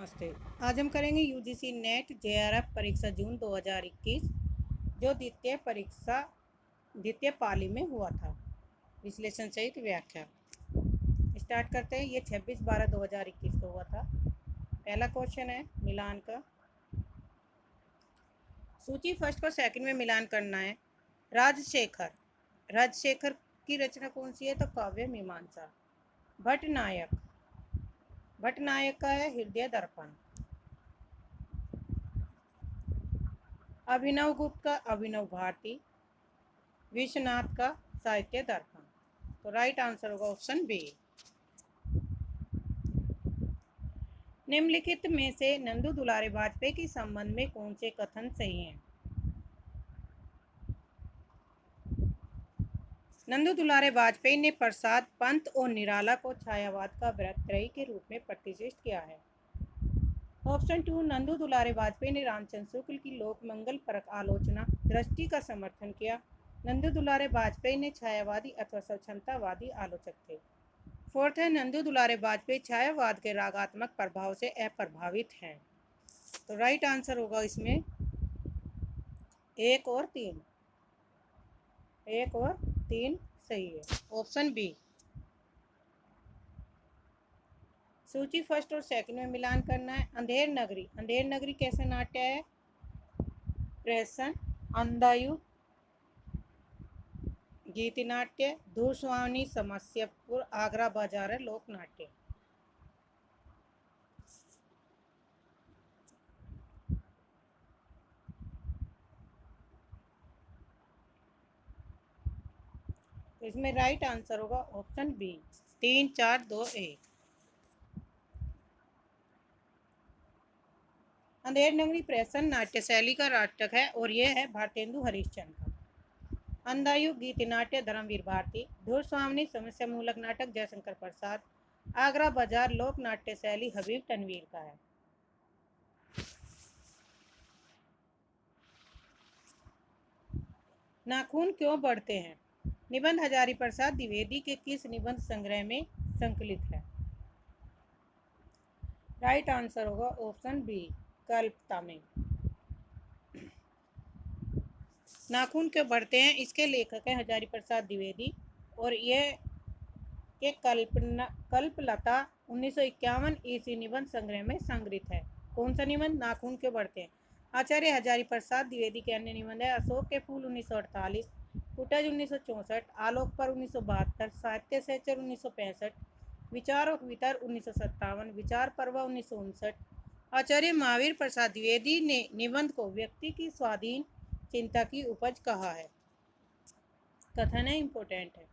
नमस्ते। आज हम करेंगे यूजीसी नेट जेआरएफ परीक्षा जून 2021 जो द्वितीय पाली में हुआ था। विश्लेषण सहित व्याख्या। स्टार्ट करते हैं। ये 26/12/2021 को हुआ था। पहला क्वेश्चन है मिलान का। सूची फर्स्ट को सेकंड में मिलान करना है। राजशेखर की रचना कौन सी है? तो काव्य मीमांसा। भट्टनायक का है हृदय दर्पण। अभिनव गुप्त का अभिनव भारती। विश्वनाथ का साहित्य दर्पण। तो राइट आंसर होगा ऑप्शन बी। निम्नलिखित में से नंदू दुलारे वाजपेयी के संबंध में कौन से कथन सही हैं? नंदू दुलारे वाजपेयी ने प्रसाद पंत और निराला को छायावाद का व्रतत्रयी के रूप में प्रतिष्ठित किया है। ऑप्शन 2, नंदू दुलारे वाजपेयी ने रामचंद्र शुक्ल की लोक मंगल परक आलोचना दृष्टि का समर्थन किया। नंदू दुलारे वाजपेयी ने छायावादी अथवा स्वच्छंदतावादी आलोचक थे। फोर्थ है, नंदू दुलारे वाजपेयी छायावाद के रागात्मक प्रभाव से अप्रभावित हैं। तो राइट आंसर होगा इसमें 1 और 3 सही है। Option B. सूची फर्स्ट और सेकंड में मिलान करना है। अंधेर नगरी कैसा नाट्य है? प्रेषण, अंधायु, गीति नाट्य, धूसवानी, समस्यापुर, आगरा बाजार है लोक नाट्य। तो इसमें राइट आंसर होगा ऑप्शन बी 3, 4, 2, 1। अंधेर नगरी प्रेषण नाट्य शैली का नाटक है और यह है भारतेंदु हरिश्चंद्र का। अंधायु गीति नाट्य धर्मवीर भारती। धूसवानी समस्या मूलक नाटक जयशंकर प्रसाद। आगरा बाजार लोक नाट्य शैली हबीब तनवीर का है। नाखून क्यों बढ़ते हैं? निबंध हजारी प्रसाद द्विवेदी के किस निबंध संग्रह में संकलित है? राइट आंसर होगा ऑप्शन बी कल्पता में। नाखून क्यों बढ़ते हैं इसके लेखक हैं हजारी प्रसाद द्विवेदी और यह के कल्पलता 1951 ईस्वी निबंध संग्रह में संग्रहित है। कौन सा निबंध? नाखून क्यों बढ़ते हैं। आचार्य हजारी प्रसाद द्विवेदी के अन्य निबंध है अशोक के फूल 1948, कुटज 1964, आलोक पर 1972, साहित्य सहचर 1965, विचार और वितर 1957, विचार पर्व 1959। आचार्य महावीर प्रसाद द्विवेदी ने निबंध को व्यक्ति की स्वाधीन चिंता की उपज कहा है। कथन है, इंपोर्टेंट है।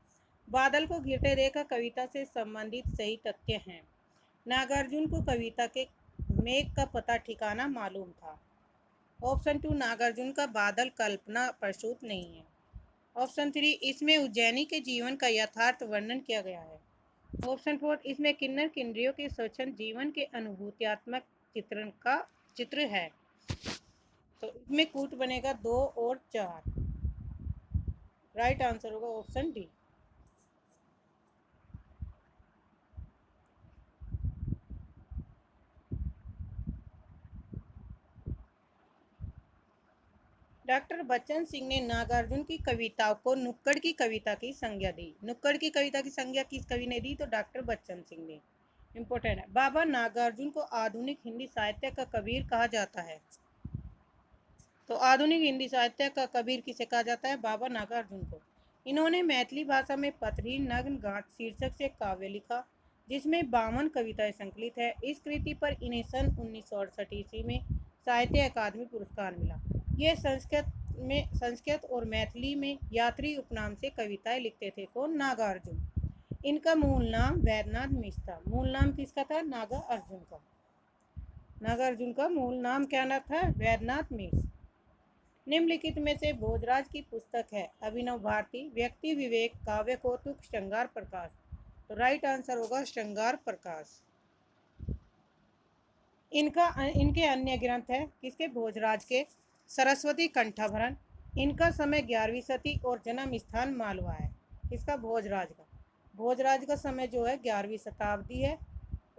बादल को गिरते देखा कविता से संबंधित सही तथ्य हैं। नागार्जुन को कविता के मेघ का पता ठिकाना मालूम था। ऑप्शन 2, नागार्जुन का बादल कल्पना प्रसूत नहीं है। ऑप्शन 3, इसमें उज्जैनी के जीवन का यथार्थ वर्णन किया गया है। ऑप्शन 4, इसमें किन्नर किन्नरियों के स्वच्छंद जीवन के अनुभूत्यात्मक चित्रण का चित्र है। तो इसमें कूट बनेगा 2 और 4। राइट आंसर होगा option D. Doctor Bachchan Singh ने नागार्जुन की कविताओं को नुक्कड़ की कविता की संज्ञा दी। नुक्कड़ की कविता की संज्ञा किस कवि ने दी? तो डॉक्टर बच्चन सिंह ने। इंपोर्टेंट है। बाबा नागार्जुन को आधुनिक हिंदी साहित्य का कबीर कहा जाता है। तो आधुनिक हिंदी साहित्य का कबीर किसे कहा जाता है? बाबा नागार्जुन को। इन्होंने मैथिली भाषा में पथरी नग्न गाथ शीर्षक से काव्य लिखा जिसमें 52 कविताएं संकलित है। इस कृति पर इन्हें सन 1968 ईस्वी में साहित्य अकादमी पुरस्कार मिला। ये संस्कृत और मैथिली में यात्री उपनाम से कविताएं लिखते थे। कौन? नागार्जुन। इनका मूल नाम वैद्यनाथ मिश्र था। मूल नाम किसका था? नागार्जुन का। नागार्जुन का मूल नाम क्या ना था? वैद्यनाथ मिश्र। निम्नलिखित में से भोजराज की पुस्तक है अभिनव भारती, व्यक्ति विवेक, काव्य कौतुक, श्रृंगार प्रकाश। तो राइट आंसर होगा श्रृंगार प्रकाश। इनके अन्य ग्रंथ है किसके? भोजराज के। सरस्वती कंठाभरण। इनका समय 11वीं सदी और जन्म स्थान मालवा है। किसका? भोजराज का। भोजराज का समय जो है 11वीं शताब्दी है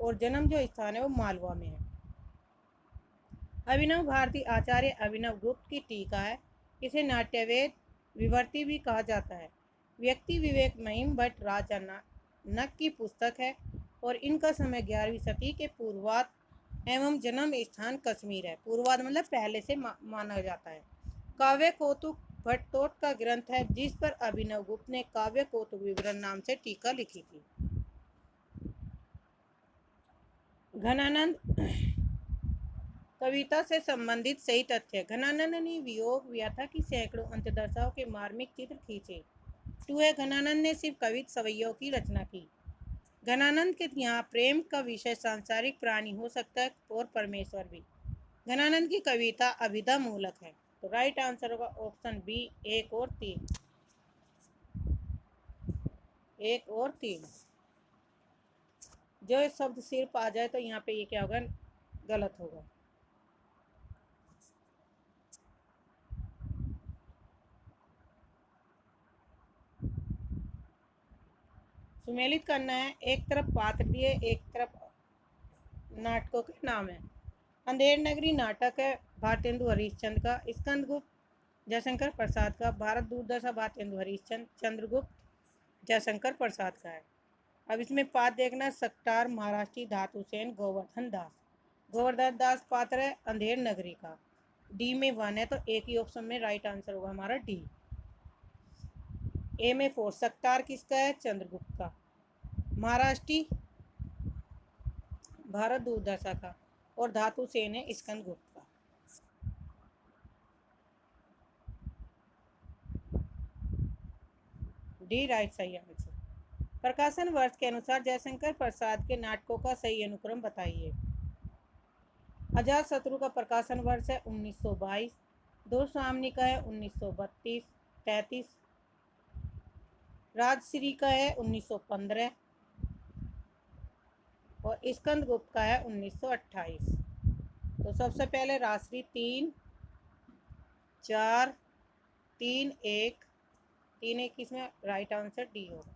और जन्म जो स्थान है वो मालवा में है। अभिनव भारती आचार्य अभिनव गुप्त की टीका है। इसे नाट्यवेद विवर्ती भी कहा जाता है। व्यक्ति विवेक महिम भट्ट राजानक की पुस्तक है और इनका समय 11वीं सदी के पूर्वार्ध एवं जन्म स्थान कश्मीर है। पूर्वार्ध मतलब पहले से माना जाता है। काव्य कौतुक भट्टोट का ग्रंथ है जिस पर अभिनव गुप्त ने काव्य कौतुक विवरण नाम से टीका लिखी थी। घनानंद कविता से संबंधित सही तथ्य। घनानंद ने वियोग व्यथा की सैकड़ों अंतदशाओं के मार्मिक चित्र खींचे। घनानंद ने सिर्फ कविता सवैयों की रचना की। घनानंद के यहाँ प्रेम का विषय सांसारिक प्राणी हो सकता है और परमेश्वर भी। घनानंद की कविता अभिधा मूलक है। तो राइट आंसर होगा ऑप्शन बी 1 और 3। 1 और 3 जो शब्द सिर्फ आ जाए तो यहाँ पे ये क्या होगा, गलत होगा। सुमेलित करना है। एक तरफ पात्र दिए, एक तरफ नाटकों के नाम है। अंधेर नगरी नाटक है भारतेंदु हरिश्चंद्र का। स्कंदगुप्त जयशंकर प्रसाद का। भारत दूरदर्शा भारतेंदु हरिश्चंद्र चंद्रगुप्त जयशंकर प्रसाद का है। अब इसमें पात्र देखना, सक्टार महाराष्ट्री धातु सेन गोवर्धन दास। गोवर्धन दास पात्र है अंधेर नगरी का। डी में 1 है तो एक ही ऑप्शन में राइट आंसर होगा हमारा डी। ए में 4 सक्टार किसका है, चंद्रगुप्त का। महाराष्ट्री भारत दूरदर्शा का और धातु सेन है स्कंदगुप्त का। डी राइट सही आंसर। प्रकाशन वर्ष के अनुसार जयशंकर प्रसाद के नाटकों का सही अनुक्रम बताइए। अजातशत्रु का प्रकाशन वर्ष है 1922। दो सामनी का है 1932-33। राजश्री का है 1915 और स्कंदगुप्त का है 1928। तो सबसे पहले राजश्री 3 4 3 1 3 1 इसमें राइट आंसर डी होगा।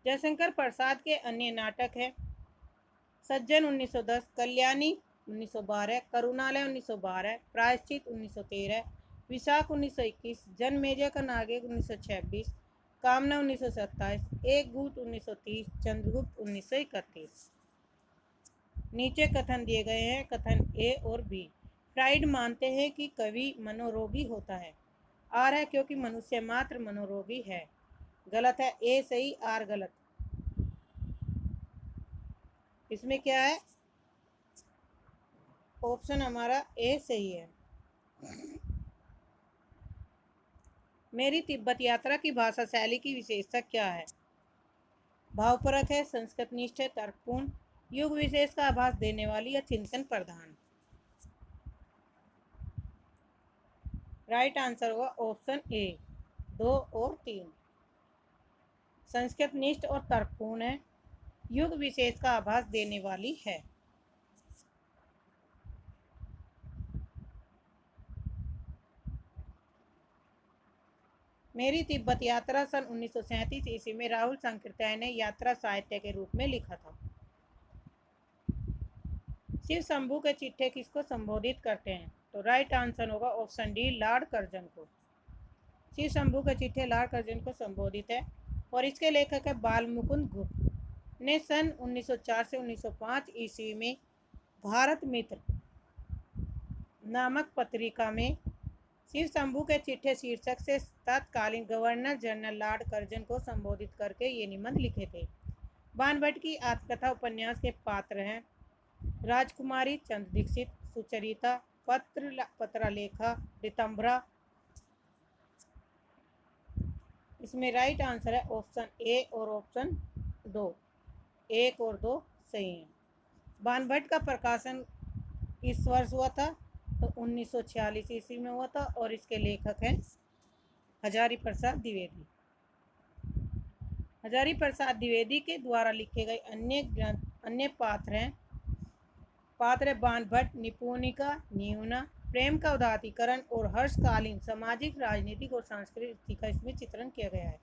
जयशंकर प्रसाद के अन्य नाटक है सज्जन 1910, कल्याणी 1912, करुणालय 1912, प्रायश्चित 1913, विशाख 1921, जनमेजय का नागेग 1926, कामना 1927, एक गुट 1930, चंद्रगुप्त 1931। नीचे कथन दिए गए हैं, कथन ए और बी। फ्राइड मानते हैं कि कवि मनोरोगी होता है। आर है क्योंकि मनुष्य मात्र मनोरोगी है। गलत है, ए सही आर गलत। इसमें क्या है, ऑप्शन हमारा ए सही है। मेरी तिब्बत यात्रा की भाषा शैली की विशेषता क्या है? भावपरक है, संस्कृत निष्ठ है, तर्कपूर्ण, युग विशेष का आभास देने वाली या चिंतन प्रधान। राइट आंसर होगा ऑप्शन ए 2 और 3। संस्कृत निष्ठ और तर्कपूर्ण है, युग विशेष का आभास देने वाली है। मेरी तिब्बत यात्रा सन 1937 ईस्वी में राहुल सांकृत्याय ने यात्रा साहित्य के रूप में लिखा था। शिव शंभू के चिट्ठे किसको संबोधित करते हैं? तो राइट आंसर होगा ऑप्शन डी लॉर्ड कर्जन को। शिव शंभू के चिट्ठे लॉर्ड कर्जन को संबोधित है और इसके लेखक है बाल मुकुंद गुप्त ने सन 1904 से 1905 ईस्वी में भारत मित्र नामक पत्रिका में शिव शंभू के चिट्ठे शीर्षक से तत्कालीन गवर्नर जनरल लॉर्ड कर्जन को संबोधित करके ये निबंध लिखे थे। बाणभट्ट की आत्मकथा उपन्यास के पात्र हैं राजकुमारी, चंद्र दीक्षित, सुचरिता, पत्रलेखा, ऋतंभरा। इसमें राइट आंसर है ऑप्शन ए और ऑप्शन 2। 1 और 2 सही है। बाणभट्ट का प्रकाशन इस वर्ष हुआ था तो 1946 ईस्वी में हुआ था और इसके लेखक हैं हजारी प्रसाद द्विवेदी। हजारी प्रसाद द्विवेदी के द्वारा लिखे गए अन्य पात्र हैं बाणभट्ट, निपुणिका, न्यूना, प्रेम का उदात्तीकरण और हर्षकालीन सामाजिक, राजनीतिक और सांस्कृतिक स्थिति का इसमें चित्रण किया गया है।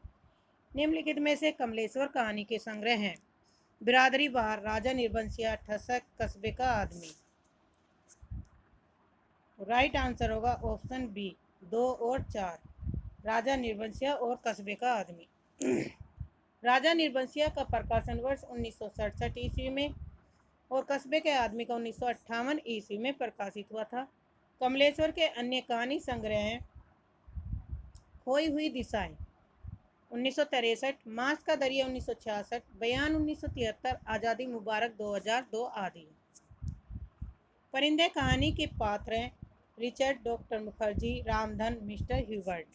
निम्नलिखित में से कमलेश्वर कहानी के संग्रह हैं। बिरादरी बाहर, राजा निर्बंसिया, ठसक, कस्बे का आदमी। राइट आंसर होगा ऑप्शन बी 2 और 4, राजा निर्बंसिया और कस्बे का आदमी। राजा निर्बंसिया का प्रकाशन वर्ष 1967 ईस्वी में और कस्बे के आदमी का 1958 ईस्वी में प्रकाशित हुआ था। कमलेश्वर के अन्य कहानी संग्रह हैं खोई हुई दिशाएं 1963, मांस का दरिया 1966, बयान 1973, आज़ादी मुबारक 2002 आदि। परिंदे कहानी के पात्र हैं Richard, doctor Mukherjee, Ramdhan, mister Hubert.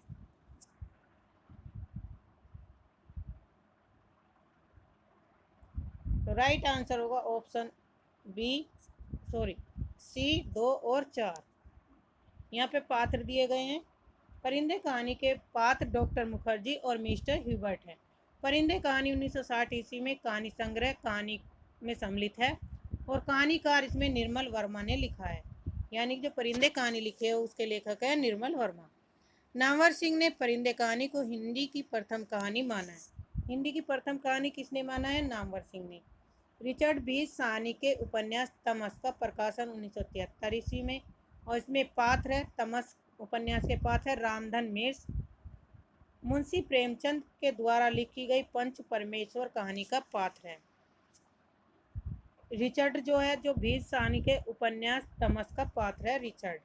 तो राइट आंसर होगा ऑप्शन सी 2 और 4। यहाँ पे पात्र दिए गए हैं। परिंदे कहानी के पात्र डॉक्टर मुखर्जी और मिस्टर ह्यूबर्ट हैं। परिंदे कहानी 1960 ईस्वी में कहानी संग्रह कहानी में सम्मिलित है और कहानीकार इसमें निर्मल वर्मा ने लिखा है, यानी जो परिंदे कहानी लिखे है उसके लेखक है निर्मल वर्मा। नामवर सिंह ने परिंदे कहानी को हिंदी की प्रथम कहानी माना है। हिंदी की प्रथम कहानी किसने माना है? नामवर सिंह ने। रिचर्ड बी साहनी के उपन्यास तमस का प्रकाशन 1973 ईस्वी में और इसमें पात्र है तमस उपन्यास के पात्र है रामधन मिश्र। मुंशी प्रेमचंद के द्वारा लिखी गई पंच परमेश्वर कहानी का पात्र है। रिचर्ड जो है जो भी साहनी के उपन्यास तमस का पात्र है रिचर्ड,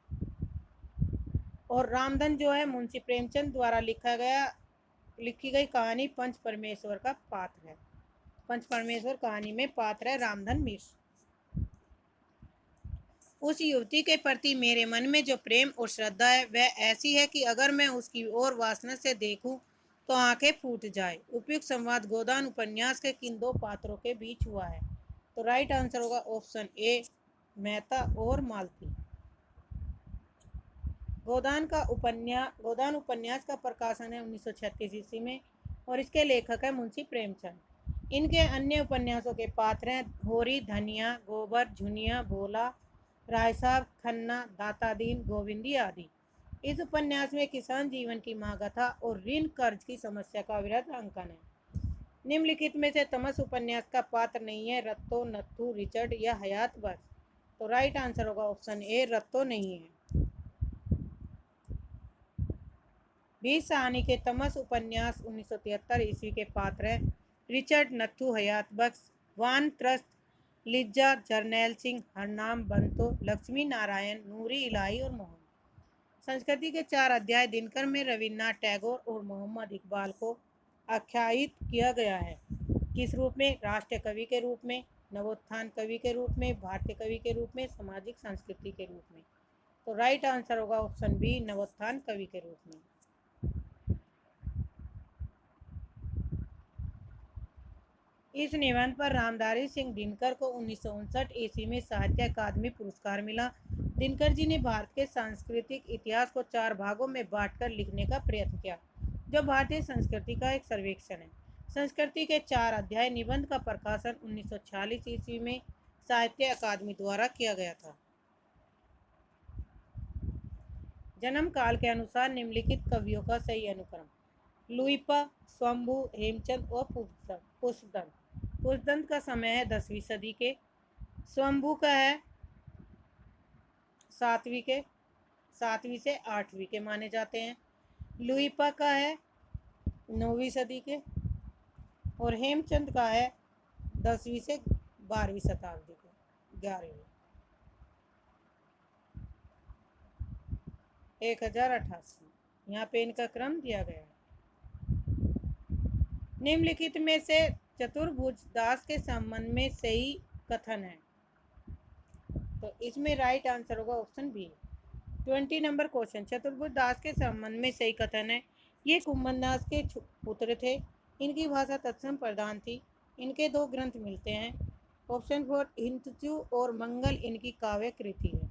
और रामधन जो है मुंशी प्रेमचंद द्वारा लिखी गई कहानी पंच परमेश्वर का पात्र है। पंच परमेश्वर कहानी में पात्र है रामधन मिश्र। उस युवती के प्रति मेरे मन में जो प्रेम और श्रद्धा है वह ऐसी है कि अगर मैं उसकी ओर वासना से देखूं तो आंखें फूट जाए। उपयुक्त संवाद गोदान उपन्यास के किन दो पात्रों के बीच हुआ है? तो राइट आंसर होगा ऑप्शन ए मेहता और मालती। गोदान उपन्यास का प्रकाशन है 1936 ईस्वी में और इसके लेखक है मुंशी प्रेमचंद। इनके अन्य उपन्यासों के पात्र हैं होरी, धनिया, गोबर, झुनिया, भोला, राय साहब, खन्ना, दाता दीन, गोविंदी आदि। इस उपन्यास में किसान जीवन की महाकथा और ऋण कर्ज की समस्या का वृहद अंकन है। निम्नलिखित में से तमस उपन्यास का पात्र नहीं है रत्तो, नत्थू, रिचर्ड या हयात बख्श। तो राइट आंसर होगा ऑप्शन ए रत्तो नहीं है। बी साहनी के तमस उपन्यास 1973 ईस्वी के पात्र हैं रिचर्ड, नत्थू, हयात बख्श, वान त्रस्त, लिज्जा, जरनैल सिंह, हरनाम बंतो, लक्ष्मी नारायण, नूरी इलाही और मोहम्मद। संस्कृति के 4 अध्याय दिनकर में रविन्द्रनाथ टैगोर और मोहम्मद इकबाल को आख्यायित किया गया है। किस रूप में? राष्ट्रीय कवि के रूप में, नवोत्थान कवि के रूप में, भारतीय कवि के रूप में, सामाजिक संस्कृति के रूप में। तो राइट आंसर होगा ऑप्शन बी नवोत्थान कवि के रूप में। इस निबंध पर रामधारी सिंह दिनकर को 1959 ईस्वी में साहित्य अकादमी पुरस्कार मिला। दिनकर जी ने भारत के सांस्कृतिक इतिहास को 4 भागों में बांटकर लिखने का प्रयत्न किया, जो भारतीय संस्कृति का एक सर्वेक्षण है। संस्कृति के 4 अध्याय निबंध का प्रकाशन 1946 ईस्वी में साहित्य अकादमी द्वारा किया गया था। जन्म काल के अनुसार निम्नलिखित कवियों का सही अनुक्रम: लुइपा, स्वंभू, हेमचंद और पुष्पदंत। पुष्पदंत का समय है 10वीं सदी के, स्वंभू का है 7वीं से 8वीं के माने जाते हैं, लुइपा का है 9वीं सदी के और हेमचंद का है 10वीं से 12वीं शताब्दी के 11वीं। 1088 यहाँ पे इनका क्रम दिया गया है। निम्नलिखित में से चतुर्भुज दास के संबंध में सही कथन है? तो इसमें राइट आंसर होगा ऑप्शन बी। 20 नंबर क्वेश्चन, चतुर्भुज दास के संबंध में सही कथन है। ये कुंभन दास के पुत्र थे। इनकी भाषा तत्सम प्रधान थी। इनके 2 ग्रंथ मिलते हैं। ऑप्शन 4 हिंदचू और मंगल इनकी काव्य कृति है।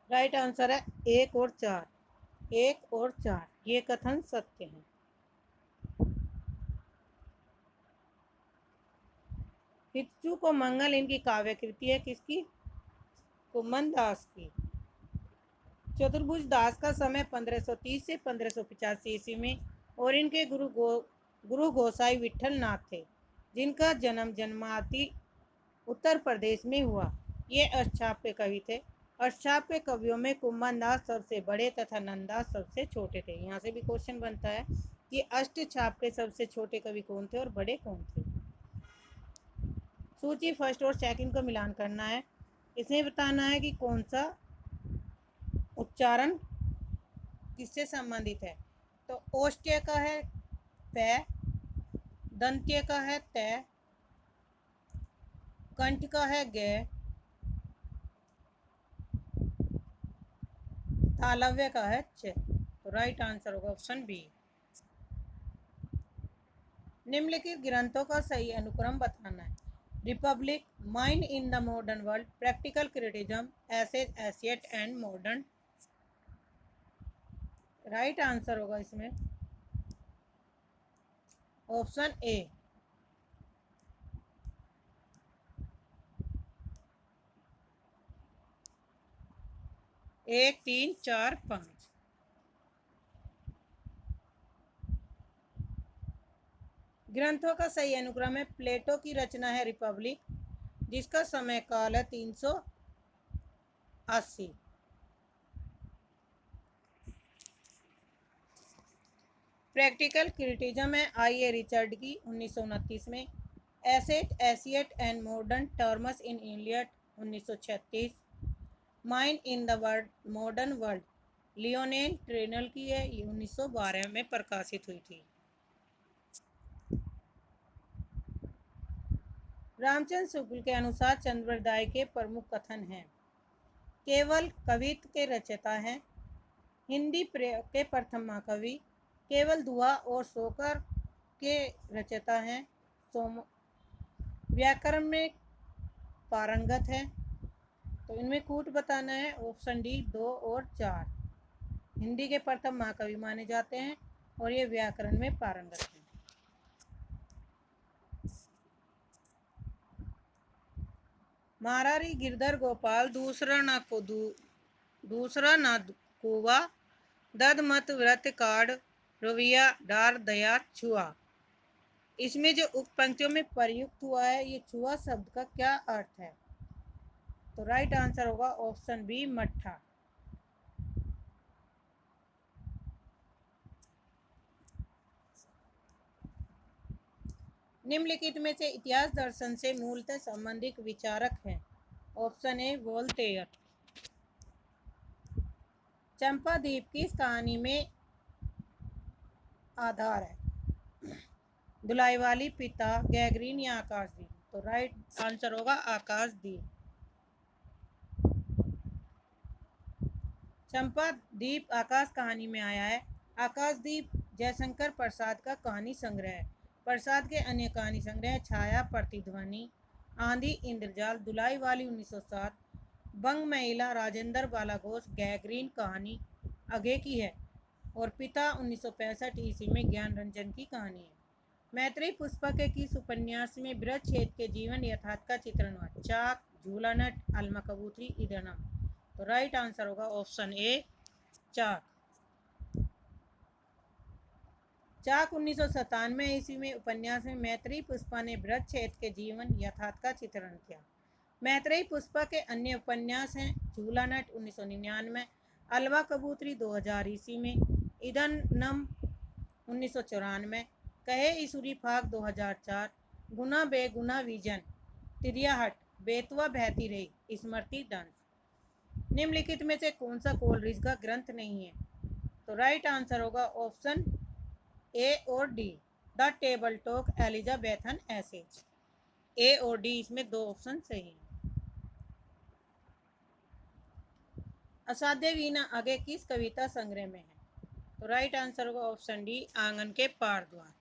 राइट आंसर है 1 और 4। 1 और 4 ये कथन सत्य है। हिंदचू को मंगल इनकी काव्य कृति है। किसकी? कुंभन दास की। चतुर्भुज दास का समय 1530 से 1585 ईस्वी में और इनके गुरु गोसाई विठल नाथ थे। जिनका जन्म जन्माति उत्तर प्रदेश में हुआ। ये अष्टछाप कवि थे। अष्टछाप के कवियों में कुम्भनदास सबसे बड़े तथा नंददास सबसे छोटे थे। यहाँ से भी क्वेश्चन बनता है कि अष्टछाप के सबसे छोटे कवि कौन थे और बड़े कौन थे। सूची फर्स्ट और सेकंड का मिलान करना है। इसमें बताना है कि कौन सा उच्चारण किससे संबंधित है। तो ओष्ठ्य का है प, दंत्य का है त, कंठ का है ग, तालव्य का है च। तो राइट आंसर होगा ऑप्शन बी। निम्नलिखित ग्रंथों का सही अनुक्रम बताना है। Republic, mind in the modern world, practical criticism, essays, ancient and modern. Right answer होगा इसमें ऑप्शन ए। 1 3 4 5। ग्रंथों का सही अनुक्रम है। प्लेटो की रचना है रिपब्लिक, जिसका समय काल है 380। प्रैक्टिकल क्रिटिज्म है आई ए रिचर्ड की 1929 में। Essays, ancient and modern terms in Eliot 1936। Mind in the world modern world Lionel Trilling की है, ये 1912 में प्रकाशित हुई थी। रामचंद्र शुक्ल के अनुसार चंद्रोदय के प्रमुख कथन हैं। केवल कवित्व के रचयिता हैं। हिंदी के प्रथम महाकवि। केवल दुआ और शोकर के रचयिता हैं। व्याकरण में पारंगत है। तो इनमें कूट बताना है। ऑप्शन डी 2 और 4। हिंदी के प्रथम महाकवि माने जाते हैं और ये व्याकरण में पारंगत हैं। महारारी गिरधर गोपाल दूसरा न कुआ दद मत व्रत काड़ रविया डार दया छुआ। इसमें जो उक्त पंक्तियों में प्रयुक्त हुआ है, ये छुआ शब्द का क्या अर्थ है। तो राइट आंसर होगा ऑप्शन बी मट्ठा। निम्नलिखित में से इतिहास दर्शन से मूलतः संबंधित विचारक हैं। Option A Voltaire. चंपा द्वीप किस कहानी में आधार है। दुलाईवाली, पिता, गैगरीन या आकाशदीप। तो राइट आंसर होगा आकाशदीप। चंपा द्वीप आकाश कहानी में आया है। आकाशदीप जयशंकर प्रसाद का कहानी संग्रह है। प्रसाद के अन्य कहानी संग्रह छाया, प्रतिध्वनि, आंधी, इंद्रजाल, दुलाईवाली 1907, बंग महिला राजेंद्र बाला घोष गैगरीन कहानी आगे की है और पिता 1965 ईस्वी में ज्ञान रंजन की कहानी है। मैत्रेयी पुष्पा के किस उपन्यास में बृहच्छेद के जीवन यथार्थ का चित्रण हुआ। चाक, झूला नट, अलमा कबूतरी, ईदनम। तो राइट आंसर होगा ऑप्शन ए चाक। चाक 1997 ईस्वी में उपन्यास में मैत्रेयी पुष्पा ने बृहच्छेद के जीवन यथार्थ का चित्रण किया। मैत्रेयी पुष्पा के अन्य उपन्यास हैं झूला नट 1999, अलवा कबूतरी 2000 ईस्वी में, ईदनम 1994, कहे ईसुरी फाग 2004, गुना बेगुना विजन, तिरियाहट, बेतवा बहती रही, स्मृति दंश। निम्नलिखित में से कौन सा कोलरिज का ग्रंथ नहीं है। तो राइट आंसर होगा ऑप्शन ए और D the table talk Elizabethan essays. A और डी इसमें दो ऑप्शन सही हैं। असाध्य वीणा आगे किस कविता संग्रह में है। तो राइट आंसर होगा ऑप्शन डी आंगन के पार द्वार।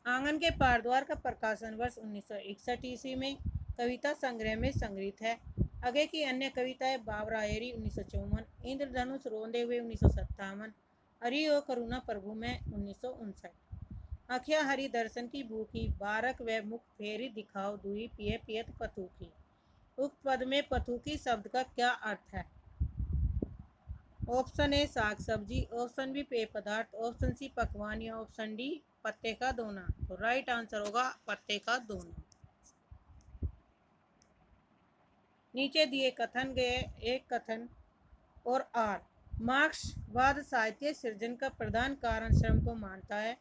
आंगन के पार द्वार का प्रकाशन वर्ष 1961 ईस्वी में कविता संग्रह में संग्रहित है। आगे की अन्य कविताएं बाबरायरी 1954, इंद्रधनुष रोंदे हुए 1957, हरि ओ करुणा प्रभु में 1959, अखिया हरि दर्शन की भूखी, बारक व मुख फेरी दिखाओ दुई पिए पियत पतूखी। उक्त पद में पतूखी शब्द का क्या अर्थ है। ऑप्शन ए साग सब्जी, ऑप्शन बी पेय पदार्थ, ऑप्शन सी पकवान या ऑप्शन डी पत्ते का दोना। तो राइट आंसर होगा पत्ते का दोना। नीचे दिए कथन गए एक कथन और आर। मार्क्सवाद साहित्य सृजन का प्रधान कारण श्रम को मानता है,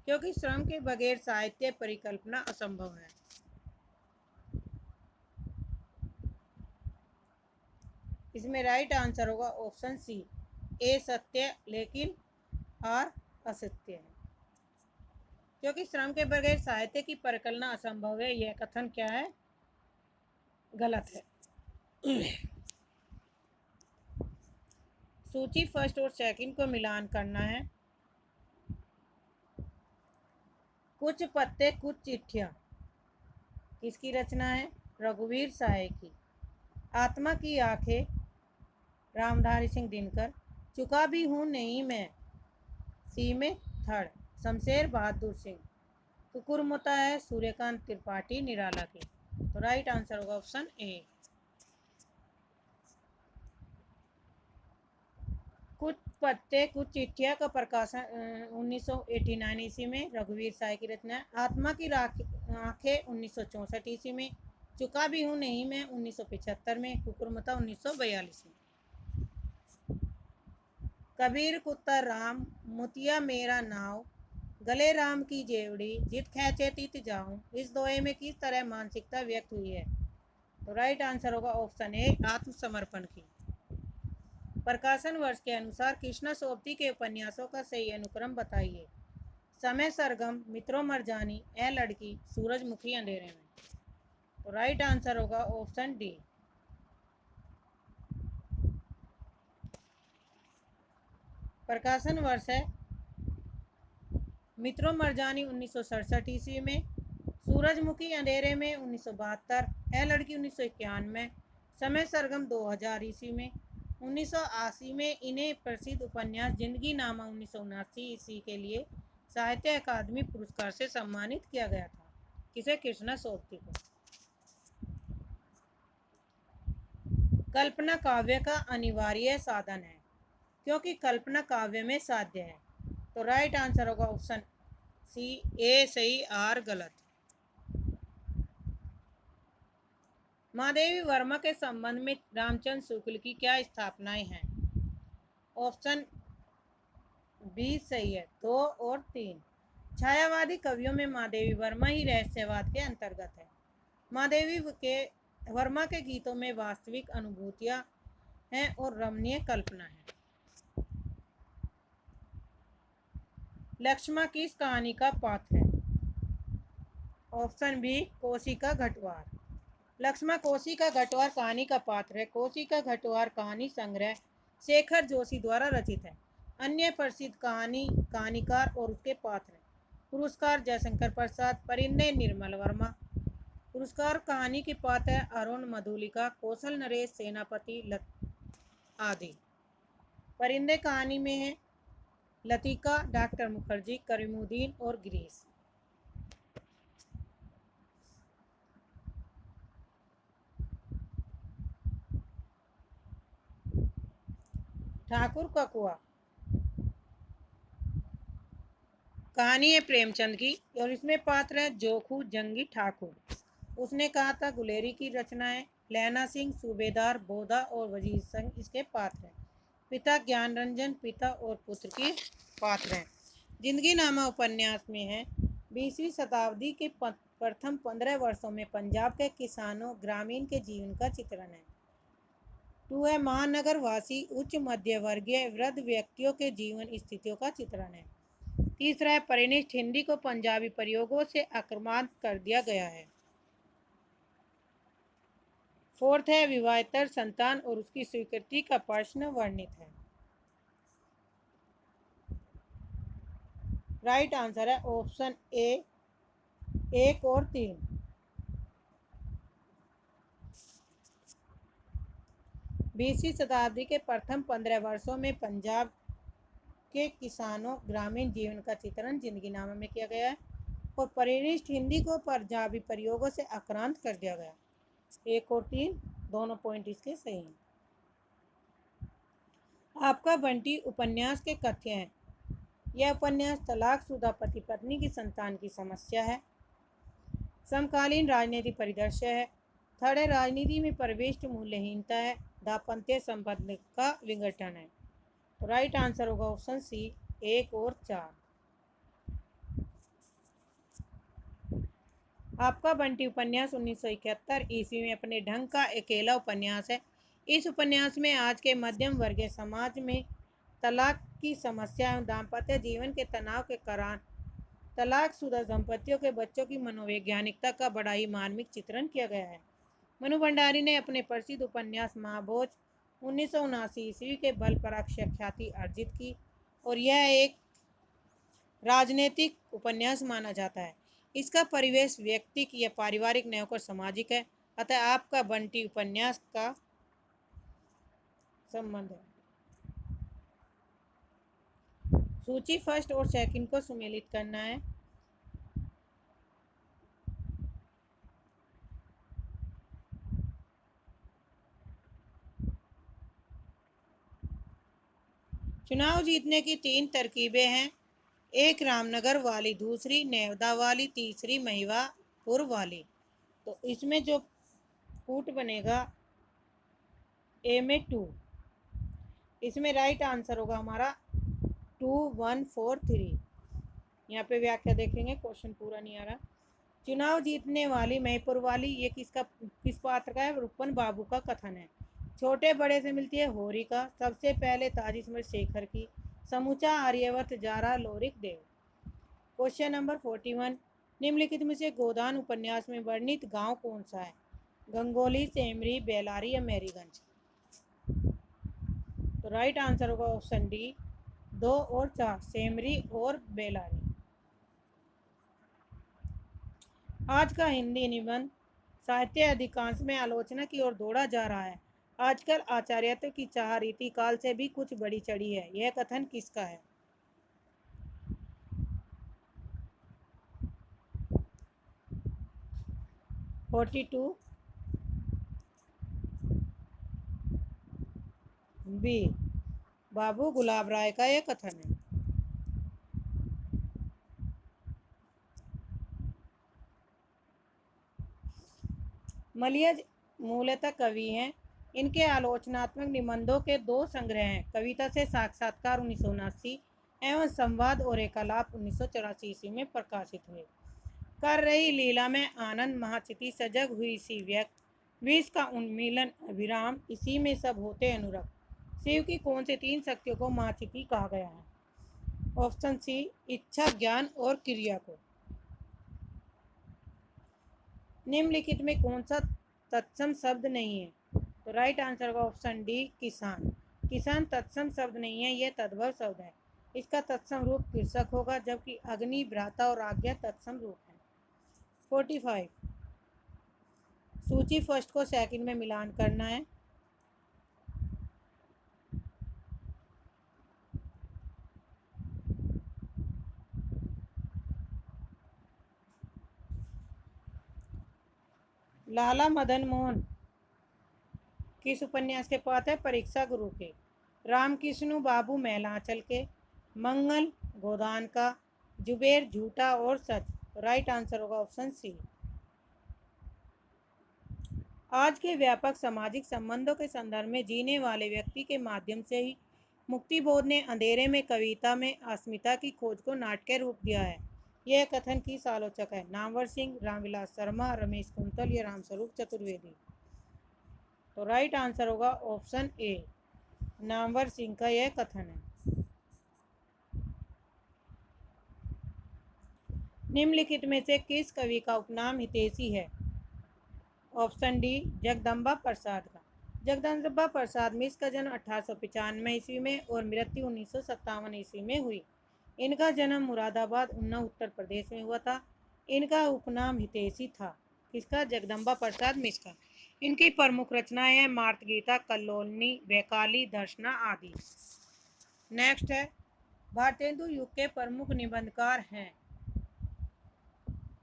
क्योंकि श्रम के बगैर साहित्य परिकल्पना असंभव है। इसमें राइट आंसर होगा ऑप्शन सी, ए सत्य लेकिन आर असत्य है। क्योंकि श्रम के बगैर साहित्य की परिकल्पना असंभव है, यह कथन क्या है? गलत है। सूची फर्स्ट और सेकंड को मिलान करना है। कुछ पत्ते कुछ चिट्ठियां किसकी रचना है? रघुवीर साय की। आत्मा की आंखें रामधारी सिंह दिनकर। चुका भी हूँ नहीं मैं, सी में थर्ड शमशेर बहादुर सिंह। कुकुरमुता है सूर्यकांत त्रिपाठी निराला की। तो राइट आंसर होगा ऑप्शन ए। कुछ पत्ते कुछ चिट्ठियां का प्रकाशन 1989 ईस्वी में, रघुवीर साय की रचना है। आत्मा की आंखें 1964 ईस्वी में। चुका भी हूँ नहीं मैं 1975 में। कुकुरमुता 1942 में। कबीर कुत्ता राम मुतिया मेरा नाव, गले राम की जेवड़ी जित खैचे तित जाऊं। इस दोहे में किस तरह मानसिकता व्यक्त हुई है? तो राइट आंसर होगा ऑप्शन ए, आत्मसमर्पण की। प्रकाशन वर्ष के अनुसार कृष्णा सोबती के उपन्यासों का सही अनुक्रम बताइए। समय सरगम, मित्रों मरजानी, ए लड़की, सूरजमुखी अंधेरे में। तो राइट आंसर होगा ऑप्शन डी। प्रकाशन वर्ष है मित्रों मरजानी 1967 ईस्वी में, सूरजमुखी अंधेरे में 1972, ए लड़की 1991, समय सरगम 2000 ईस्वी में। 1980 में इन्हें प्रसिद्ध उपन्यास जिंदगी नामा 1979 ईस्वी के लिए साहित्य अकादमी पुरस्कार से सम्मानित किया गया था। किसे? कृष्णा सोबती को। कल्पना काव्य का अनिवार्य साधन है, क्योंकि कल्पना काव्य में साध्य है। तो राइट आंसर होगा ऑप्शन सी, ए सही आर गलत। महादेवी वर्मा के संबंध में रामचंद्र शुक्ल की क्या स्थापनाएं हैं? ऑप्शन बी सही है, 2 और 3। छायावादी कवियों में महादेवी वर्मा ही रहस्यवाद के अंतर्गत है। महादेवी के वर्मा के गीतों में वास्तविक अनुभूतियां हैं और रमणीय कल्पना है। लक्ष्मण किस कहानी का पात्र है? ऑप्शन बी, कोसी का घटवार। लक्ष्मण कोसी का घटवार कहानी का पात्र है। कोसी का घटवार कहानी संग्रह शेखर जोशी द्वारा रचित है। अन्य प्रसिद्ध कहानीकार और उसके पात्र हैं। पुरस्कार जयशंकर प्रसाद, परिंदे निर्मल वर्मा। पुरस्कार कहानी के पात्र है अरुण मधुलिका, कौशल नरेश सेनापति आदि। परिंदे कहानी में है लतिका, डॉक्टर मुखर्जी, करीमुद्दीन और गिरीश। ठाकुर का कुआं कहानी है प्रेमचंद की और इसमें पात्र है जोखू जंगी ठाकुर। उसने कहा था गुलेरी की रचना है। लैना सिंह, सूबेदार, बोधा और वजीर सिंह इसके पात्र हैं। पिता ज्ञान रंजन पिता और पुत्र की पात्र हैं। जिंदगी नामा उपन्यास में है 20वीं शताब्दी के प्रथम 15 वर्षों में पंजाब के किसानों ग्रामीण के जीवन का चित्रण है। 2 है महानगर वासी उच्च मध्य वर्गीय वृद्ध व्यक्तियों के जीवन स्थितियों का चित्रण है। तीसरा है परिनिष्ठ हिंदी को पंजाबी प्रयोगों से आक्रामक कर दिया गया है। फोर्थ है विवाहेतर संतान और उसकी स्वीकृति का प्रश्न वर्णित है। राइट आंसर है ऑप्शन ए, 1 और 3। बीसवीं शताब्दी के प्रथम 15 वर्षों में पंजाब के किसानों ग्रामीण जीवन का चित्रण जिंदगी नामा में किया गया है और परिनिष्ठ हिंदी को पंजाबी प्रयोगों से आक्रांत कर दिया गया। 1 और 3 दोनों पॉइंट इसके सही हैं। आपका बंटी उपन्यास के कथ्य हैं। यह उपन्यास तलाकशुदा पति पत्नी की संतान की समस्या है। समकालीन राजनीतिक परिदृश्य है। थर्ड है राजनीति में प्रविष्ट मूल्यहीनता है। दाम्पत्य संबंध का विघटन है। तो राइट आंसर होगा ऑप्शन सी 1 और 4। आपका बंटी उपन्यास 1971 ईस्वी में अपने ढंग का अकेला उपन्यास है। इस उपन्यास में आज के मध्यम वर्गीय समाज में तलाक की समस्या एवं दाम्पत्य जीवन के तनाव के कारण तलाकशुदा दंपतियों के बच्चों की मनोवैज्ञानिकता का बड़ा ही मार्मिक चित्रण किया गया है। मनु भंडारी ने अपने प्रसिद्ध उपन्यास महाभोज 1979 ईस्वी के बल पर अक्षय ख्याति अर्जित की और यह एक राजनीतिक उपन्यास माना जाता है। इसका परिवेश व्यक्तिक या पारिवारिक नहीं होकर सामाजिक है। अतः आपका बंटी उपन्यास का संबंध है। सूची फर्स्ट और सेकंड को सुमेलित करना है। चुनाव जीतने की 3 तरकीबें हैं। एक रामनगर वाली, दूसरी नेवदा वाली, तीसरी महिवापुर वाली। तो इसमें जो फूट बनेगा ए में 2। इसमें राइट आंसर होगा हमारा 2 1 4 3। यहाँ पे व्याख्या देखेंगे, क्वेश्चन पूरा नहीं आ रहा। चुनाव जीतने वाली महिपुर वाली, ये किस पात्र का है? रुपन बाबू का कथन है। छोटे बड़े से मिलती है होरिका, सबसे पहले ताज स्मृत शेखर की, समूचा आर्यवर्त जारा लोरिक देव। क्वेश्चन नंबर 41, निम्नलिखित में से गोदान उपन्यास में वर्णित गांव कौन सा है? गंगोली, सेमरी, बेलारी या मेरीगंज। तो राइट आंसर होगा ऑप्शन डी 2 और 4, सेमरी और बेलारी। आज का हिंदी निबंध साहित्य अधिकांश में आलोचना की ओर दौड़ा जा रहा है। आजकल आचार्यत्व की चाह रीति काल से भी कुछ बड़ी चढ़ी है। यह कथन किसका है? बी, बाबू गुलाब राय का यह कथन है। मलियज मूलतः कवि हैं। इनके आलोचनात्मक निबंधों के 2 संग्रह हैं, कविता से साक्षात्कार 1979 एवं संवाद और एकालाप 1984 ईस्वी में प्रकाशित हुए। कर रही लीला में आनंद, महाचिति सजग हुई सी व्यक्त, विष का उन्मीलन अभिराम, इसी में सब होते अनुरक्त। शिव की कौन से 3 शक्तियों को महाचिति कहा गया है? ऑप्शन सी, इच्छा, ज्ञान और क्रिया को। निम्नलिखित में कौन सा तत्सम शब्द नहीं है? तो राइट आंसर का ऑप्शन डी, किसान। किसान तत्सम शब्द नहीं है, यह तद्भव शब्द है। इसका तत्सम रूप कृषक होगा, जबकि अग्नि, भ्राता और आज्ञा तत्सम रूप है। 45, सूची फर्स्ट को सेकंड में मिलान करना है। लाला मदन मोहन किस उपन्यास के पात्र है? परीक्षा गुरु के। रामकृष्ण बाबू मैलांचल के। मंगल गोदान का। जुबेर झूठा और सच। राइट आंसर होगा ऑप्शन सी। आज के व्यापक सामाजिक संबंधों के संदर्भ में जीने वाले व्यक्ति के माध्यम से ही मुक्तिबोध ने अंधेरे में कविता में अस्मिता की खोज को नाट्य रूप दिया है। यह कथन किस आलोचक है? नामवर सिंह, रामविलास शर्मा, रमेश कुंतल या रामस्वरूप चतुर्वेदी। तो राइट आंसर होगा ऑप्शन ए, नामवर सिंह का यह कथन है। निम्नलिखित में से किस कवि का उपनाम हितैषी है? ऑप्शन डी, जगदम्बा प्रसाद का। जगदम्बा प्रसाद मिश्र का जन्म 1895 ईस्वी में और मृत्यु 1957 ईस्वी में हुई। इनका जन्म मुरादाबाद, उन्नाव, उत्तर प्रदेश में हुआ था। इनका उपनाम हितैषी था। किसका? जगदम्बा प्रसाद मिश्र का। इनकी प्रमुख रचनाएं हैं मार्त गीता, कल्लोलनी, वैकाली, दर्शना आदि। नेक्स्ट है, भारतेंदु युग के प्रमुख निबंधकार हैं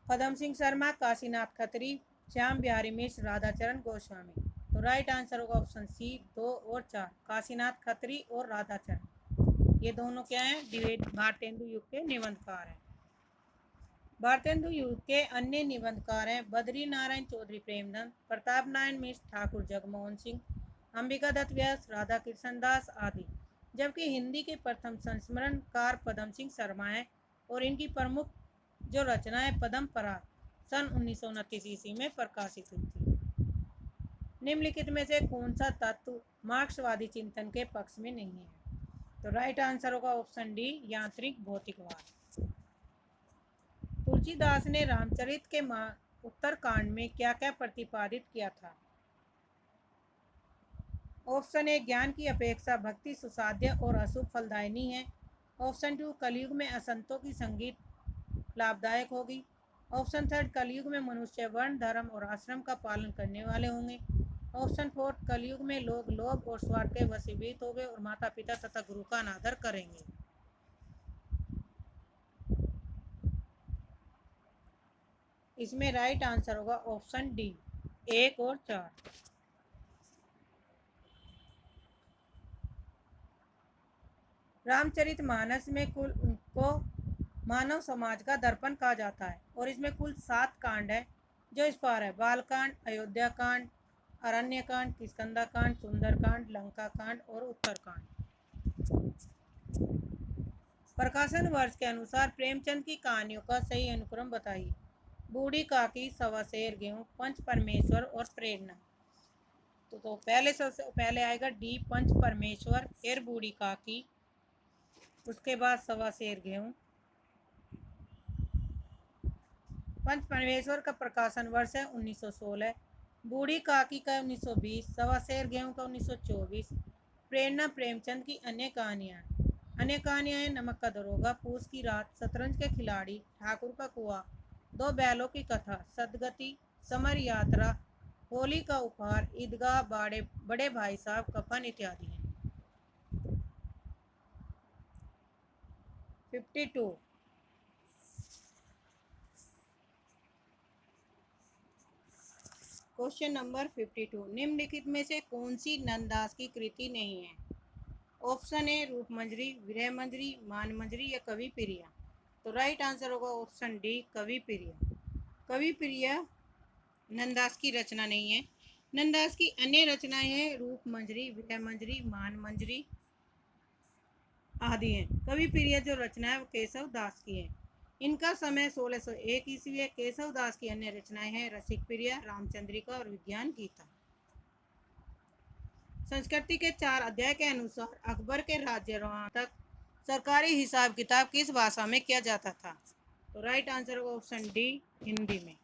पदम सिंह शर्मा, काशीनाथ खत्री, श्याम बिहारी मिश्र, राधाचरण गोस्वामी। तो राइट आंसर होगा ऑप्शन सी 2 और 4, काशीनाथ खत्री और राधाचरण। ये दोनों क्या हैं? भारतेंदु युग के निबंधकार हैं। भारतेंदु युग के अन्य निबंधकार हैं बद्री नारायण चौधरी प्रेमचंद, प्रताप नारायण मिश्र, ठाकुर जगमोहन सिंह, अंबिका दत्त व्यास, राधा कृष्ण दास आदि। जबकि हिंदी के प्रथम संस्मरणकार पदम सिंह शर्मा है और इनकी प्रमुख जो रचना है पद्म पराग सन 1929 ईस्वी में प्रकाशित हुई थी। निम्नलिखित में से कौन सा तत्व मार्क्सवादी चिंतन के पक्ष में नहीं है? तो राइट आंसर होगा ऑप्शन डी, यांत्रिक भौतिकवाद। तुलसीदास ने रामचरित के उत्तरकांड में क्या क्या प्रतिपादित किया था? ऑप्शन ए, ज्ञान की अपेक्षा भक्ति सुसाध्य और अशुभ फलदायिनी है। ऑप्शन 2, कलयुग में असंतों की संगीत लाभदायक होगी। ऑप्शन 3, कलयुग में मनुष्य वर्ण धर्म और आश्रम का पालन करने वाले होंगे। ऑप्शन 4, कलयुग में लोग लोभ और स्वार्थ के वशीभूत होंगे और माता पिता तथा गुरु का अनादर करेंगे। इसमें राइट आंसर होगा ऑप्शन डी, 1 और 4। रामचरितमानस में कुल को मानव समाज का दर्पण कहा जाता है और इसमें कुल 7 कांड है जो इस पर है। बालकांड, अयोध्या कांड, अरण्य कांड, किष्किंधा कांड, सुंदरकांड, लंका कांड और उत्तरकांड। प्रकाशन वर्ष के अनुसार प्रेमचंद की कहानियों का सही अनुक्रम बताइए। बूढ़ी काकी, सवा सेर गेहूं, पंच परमेश्वर और प्रेरणा। तो पहले सबसे पहले आएगा डी, पंच परमेश्वर, फिर बूढ़ी काकी, उसके बाद सवा सेर गेहूं। पंच परमेश्वर का प्रकाशन वर्ष है 1916, बूढ़ी काकी का 1920, सवा शेर गेहूं का 1924। प्रेरणा प्रेमचंद की अन्य कहानियाँ हैं नमक का दरोगा, पूस की रात, शतरंज के खिलाड़ी, ठाकुर का कुआं, दो बैलों की कथा, सदगति, समर यात्रा, होली का उपहार, ईदगाह, बड़े भाई साहब, कफन इत्यादि हैं। 52 क्वेश्चन नंबर 52, निम्नलिखित में से कौन सी नंददास की कृति नहीं है? ऑप्शन ए, रूप मंजरी, विरह मंजरी, मान मंजरी या कवि प्रिया। तो राइट आंसर होगा ऑप्शन डी, कवि प्रिया। कवि प्रिया नंददास की रचना नहीं है। नंददास की अन्य रचनाएं हैं रूप मंजरी, विरह मंजरी, मान मंजरी आदि हैं। कवि प्रिया जो रचना है वो केशव दास की है। इनका समय 1601 ईस्वी है। केशव दास की अन्य रचनाएं हैं रसिक प्रिया, रामचंद्रिका और विज्ञान गीता। संस्कृति के 4 अध्याय के अनुसार अकबर के राज्यारोहण तक सरकारी हिसाब किताब किस भाषा में किया जाता था? तो राइट आंसर होगा ऑप्शन डी, हिंदी में।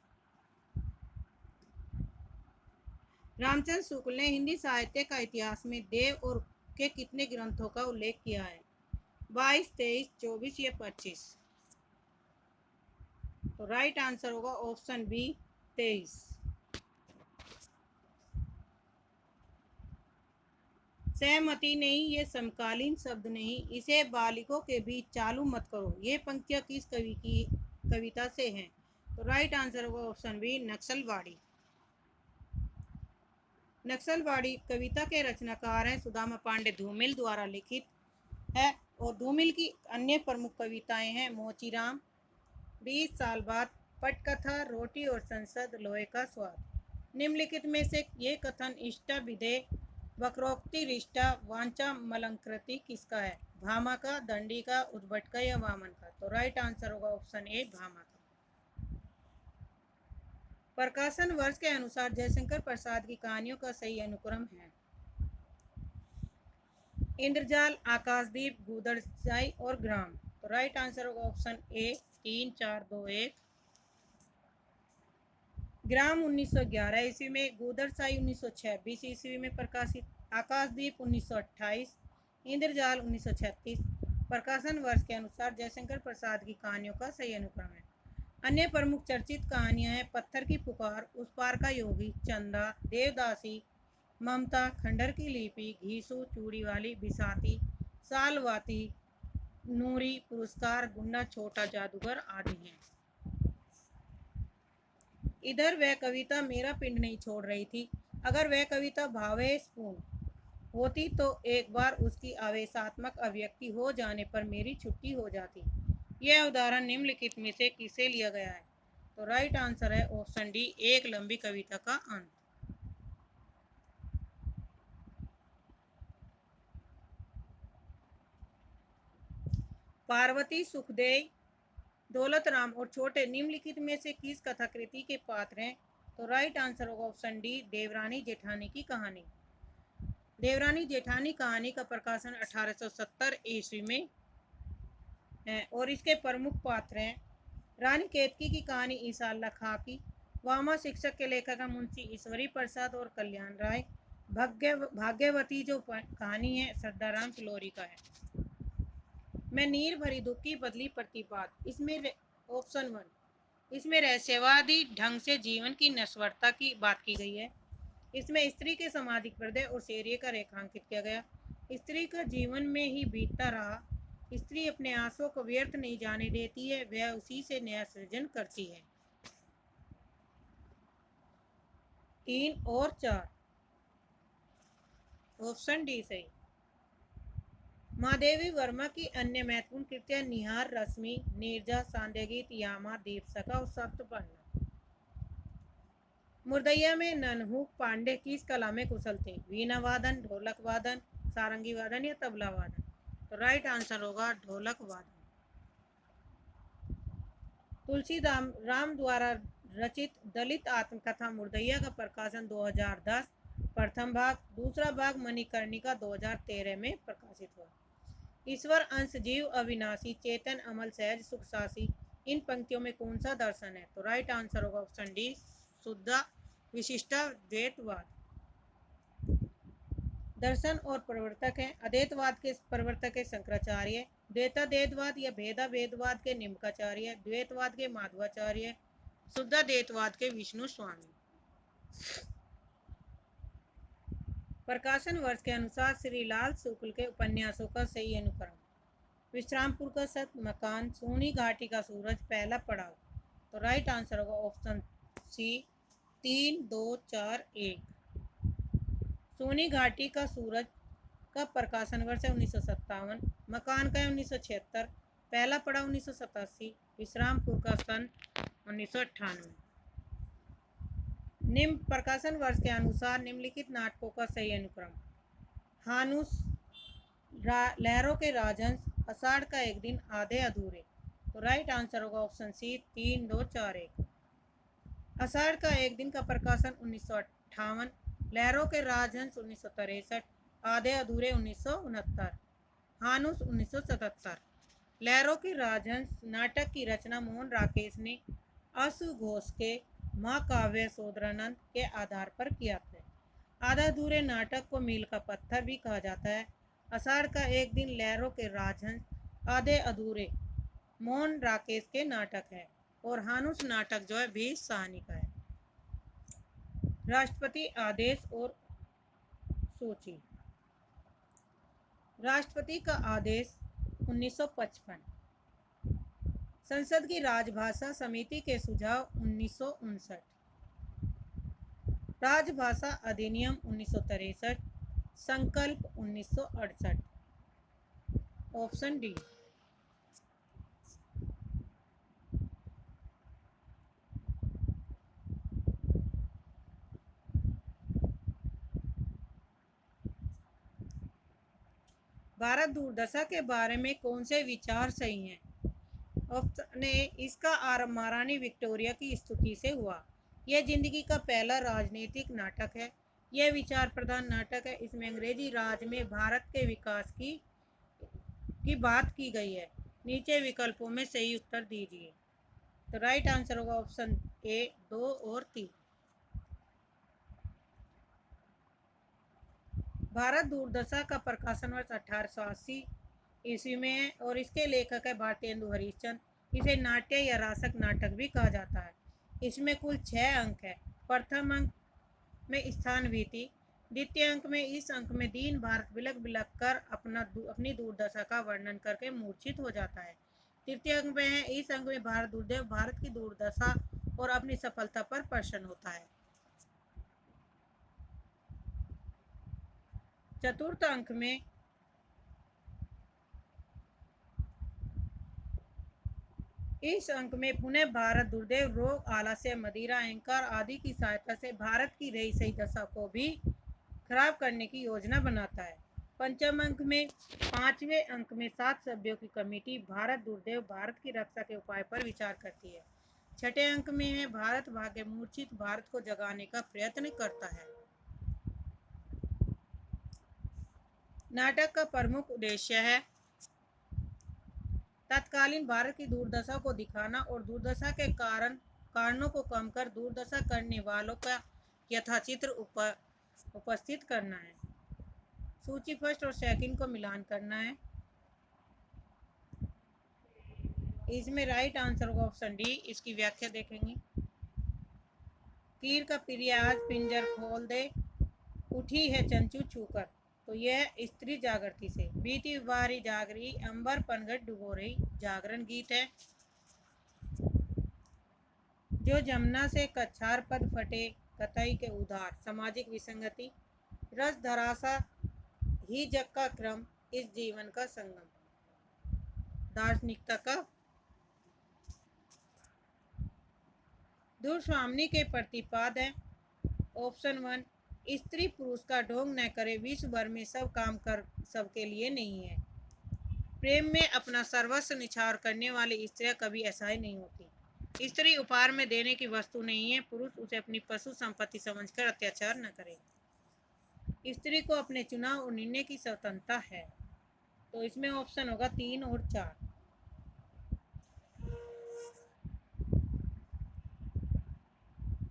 रामचंद्र शुक्ल ने हिंदी साहित्य का इतिहास में देव और के कितने ग्रंथों का उल्लेख किया है? 22, 23, 24 या 25। तो राइट आंसर होगा ऑप्शन बी, 23। सहमति नहीं, ये समकालीन शब्द नहीं, इसे बालिकों के बीच चालू मत करो, ये पंक्तियां किस कवि की कविता से हैं? तो राइट आंसर होगा ऑप्शन बी, नक्सलवाड़ी। नक्सलवाड़ी कविता के रचनाकार हैं सुदामा पांडे धूमिल द्वारा लिखित है और धूमिल की अन्य प्रमुख कविताएं हैं मोचीराम, 20 साल बाद, पटकथा, रोटी और संसद, लोहे का स्वाद। निम्नलिखित में से ये कथन इष्टा विधेय, वक्रोक्ति, रिष्टा, वांछा, मलंकृति किसका है? भामा का, दंडी का, उद्भट का या वामन का? तो राइट आंसर होगा ऑप्शन ए, भामा का। प्रकाशन वर्ष के अनुसार जयशंकर प्रसाद की कहानियों का सही अनुक्रम है इंद्रजाल, आकाशदीप, गूदड़साई और ग्राम। तो राइट आंसर होगा ऑप्शन ए, 3, 4, 2, 1। ग्राम 1911 ईस्वी में, गूदड़साई 1926 ईस्वी में प्रकाशित, आकाशदीप 1928, इंद्रजाल 1936। प्रकाशन वर्ष के अनुसार जयशंकर प्रसाद की कहानियों का सही अनुक्रम है। अन्य प्रमुख चर्चित कहानियां हैं पत्थर की पुकार, उस पार का योगी, चंदा, देवदासी, ममता, खंडर की लिपि, घीसू, चूड़ी वाली, बिसाती, सालवाती, नूरी, पुरस्कार, गुंडा, छोटा जादूगर आदि हैं। इधर वह कविता मेरा पिंड नहीं छोड़ रही थी, अगर वह कविता भावेशपूर्ण होती तो एक बार उसकी आवेशात्मक अभिव्यक्ति हो जाने पर मेरी छुट्टी हो जाती। यह उदाहरण निम्नलिखित में से किसे लिया गया है? तो राइट आंसर है ऑप्शन डी, एक लंबी कविता का अंत। पार्वती, सुखदेव, दौलत राम और छोटे निम्नलिखित में से किस कथाकृति के पात्र हैं? तो राइट आंसर होगा ऑप्शन डी, देवरानी जेठानी की कहानी। देवरानी जेठानी कहानी का प्रकाशन 1870 ईस्वी में है और इसके प्रमुख पात्र हैं रानी केतकी की कहानी ईसा अल्लाह खां की, वामा शिक्षक के लेखक मुंशी ईश्वरी प्रसाद और कल्याण राय, भाग्यवती जो कहानी है श्रद्धाराम किलोरी का है। मैं नीर भरी दुख की बदली प्रतिपाद, इसमें ऑप्शन 1, इसमें रहस्यवादी ढंग से जीवन की नश्वरता की बात की गई है। इसमें स्त्री के सामाजिक पर्दे और शौर्य का रेखांकित किया गया। स्त्री का जीवन में ही बीतता रहा। स्त्री अपने आंसुओं को व्यर्थ नहीं जाने देती है, वह उसी से नया सृजन करती है। 3 और 4, ऑप्शन डी सही। महादेवी वर्मा की अन्य महत्वपूर्ण कृतियां निहार रश्मि, नीरजा, सांध्यगीत, यामा, दीपसखा और सप्तपर्णा। मुर्दैया में ननहू पांडे किस कला में कुशल थे? वीणा वादन, ढोलक वादन, सारंगी वादन या तबला वादन? तो राइट आंसर होगा ढोलक वादन। तुलसी राम द्वारा रचित दलित आत्मकथा मुर्दैया का प्रकाशन 2010, प्रथम भाग, दूसरा भाग मणिकर्णिका 2013 में प्रकाशित हुआ। ईश्वर, अंश, जीव, अविनाशी, चेतन, अमल, सहज, सुख, सासी, इन पंक्तियों में कौन सा दर्शन है? तो राइट आंसर होगा ऑप्शन डी, शुद्ध विशिष्टाद्वैतवाद। दर्शन और प्रवर्तक है। अद्वैतवाद के प्रवर्तक है शंकराचार्य, द्वैताद्वैतवाद या भेदाभेदवाद के निम्बाचार्य, द्वैतवाद के माधवाचार्य, शुद्धाद्वैतवाद के विष्णु स्वामी। प्रकाशन वर्ष के अनुसार श्री लाल शुक्ल के उपन्यासों का सही अनुक्रम। विश्रामपुर का सत मकान, सोनी घाटी का सूरज, पहला पड़ाव। तो राइट आंसर होगा ऑप्शन सी, 3, 2, 4, 1। सोनी घाटी का सूरज का प्रकाशन वर्ष है 1957, मकान का है 1976, पहला पड़ा 1987, विश्रामपुर का सन 1998। निम्न प्रकाशन वर्ष के अनुसार निम्नलिखित नाटकों का सही अनुक्रम। हानुस, लहरों के राजहंस, आषाढ़ का एक दिन, आधे अधूरे। तो राइट आंसर होगा ऑप्शन सी, 3, 2, 4, 1। आषाढ़ का एक दिन का प्रकाशन 1958, लहरों के राजहंस 1963, आधे अधूरे 1969, हानुस 1977। लहरों के राजहंस नाटक की रचना मोहन राकेश ने आशु घोष के महाकाव्य शोधरानंद के आधार पर किया था। आधा अधूरे नाटक को मील का पत्थर भी कहा जाता है। आषाढ़ का एक दिन, लहरों के राजहंस, आधे अधूरे मोहन राकेश के नाटक है और हानुस नाटक जो है भी साहनी का है। राष्ट्रपति आदेश और सूची। राष्ट्रपति का आदेश 1955, संसद की राजभाषा समिति के सुझाव 1959, राजभाषा अधिनियम 1963, संकल्प 1968। Option D. भारत दुर्दशा के बारे में कौन से विचार सही हैं? ऑप्शन ए, इसका आरंभ महारानी विक्टोरिया की स्तुति से हुआ। यह जिंदगी का पहला राजनीतिक नाटक है। यह विचार प्रधान नाटक है। इसमें अंग्रेजी राज में भारत के विकास की बात की गई है। नीचे विकल्पों में सही उत्तर दीजिए। तो राइट आंसर होगा ऑप्शन ए, 2 और 3। भारत दुर्दशा का प्रकाशन वर्ष 1880 ईस्वी में है और इसके लेखक है भारतेंदु हरिश्चंद्र। इसे नाट्य या रासक नाटक भी कहा जाता है। इसमें कुल 6 अंक है। प्रथम अंक में स्थान भीति, द्वितीय अंक में इस अंक में दीन भारत बिलख बिलख कर अपनी दुर्दशा का वर्णन करके मूर्छित हो जाता है। तृतीय अंक में है इस अंक में भारत दुर्देव भारत की दुर्दशा और अपनी सफलता पर प्रसन्न होता है। चतुर्थ अंक में इस अंक में पुनः भारत दुर्दैव रोग, आलस्य, मदिरा, अहंकार आदि की सहायता से भारत की रही सही दशा को भी खराब करने की योजना बनाता है। पंचम अंक में पांचवें अंक में 7 सभ्यों की कमेटी भारत दुर्दैव भारत की रक्षा के उपाय पर विचार करती है। छठे अंक में है भारत भाग्य मूर्छित भारत को जगाने का प्रयत्न करता है। नाटक का प्रमुख उद्देश्य है तत्कालीन भारत की दुर्दशा को दिखाना और दुर्दशा के कारणों को कम कर दुर्दशा करने वालों का यथाचित्र उपस्थित करना है। सूची फर्स्ट और सेकंड को मिलान करना है। इसमें राइट आंसर होगा ऑप्शन डी। इसकी व्याख्या देखेंगे। तीर का पिरिया आज पिंजर खोल दे, उठी है चंचू छूकर, तो यह स्त्री जागृति से। बीती बारी जागरी, अंबर पनघट डुबो रही, जागरण गीत है। जो जमुना से कछार पद फटे, कतई के उधार, सामाजिक विसंगति। रस धरासा ही जग का क्रम, इस जीवन का संगम, दार्शनिकता का। दुर्स्वामिनी के प्रतिपाद है ऑप्शन 1। स्त्री पुरुष का ढोंग न करे, विश्व भर में सब काम कर सबके लिए नहीं है। प्रेम में अपना सर्वस्व निछावर करने वाली स्त्रियां कभी असहाय नहीं होती। स्त्री उपहार में देने की वस्तु नहीं है, पुरुष उसे अपनी पशु संपत्ति समझकर अत्याचार न करे। स्त्री को अपने चुनाव और निर्णय की स्वतंत्रता है, तो इसमें ऑप्शन होगा 3 और 4।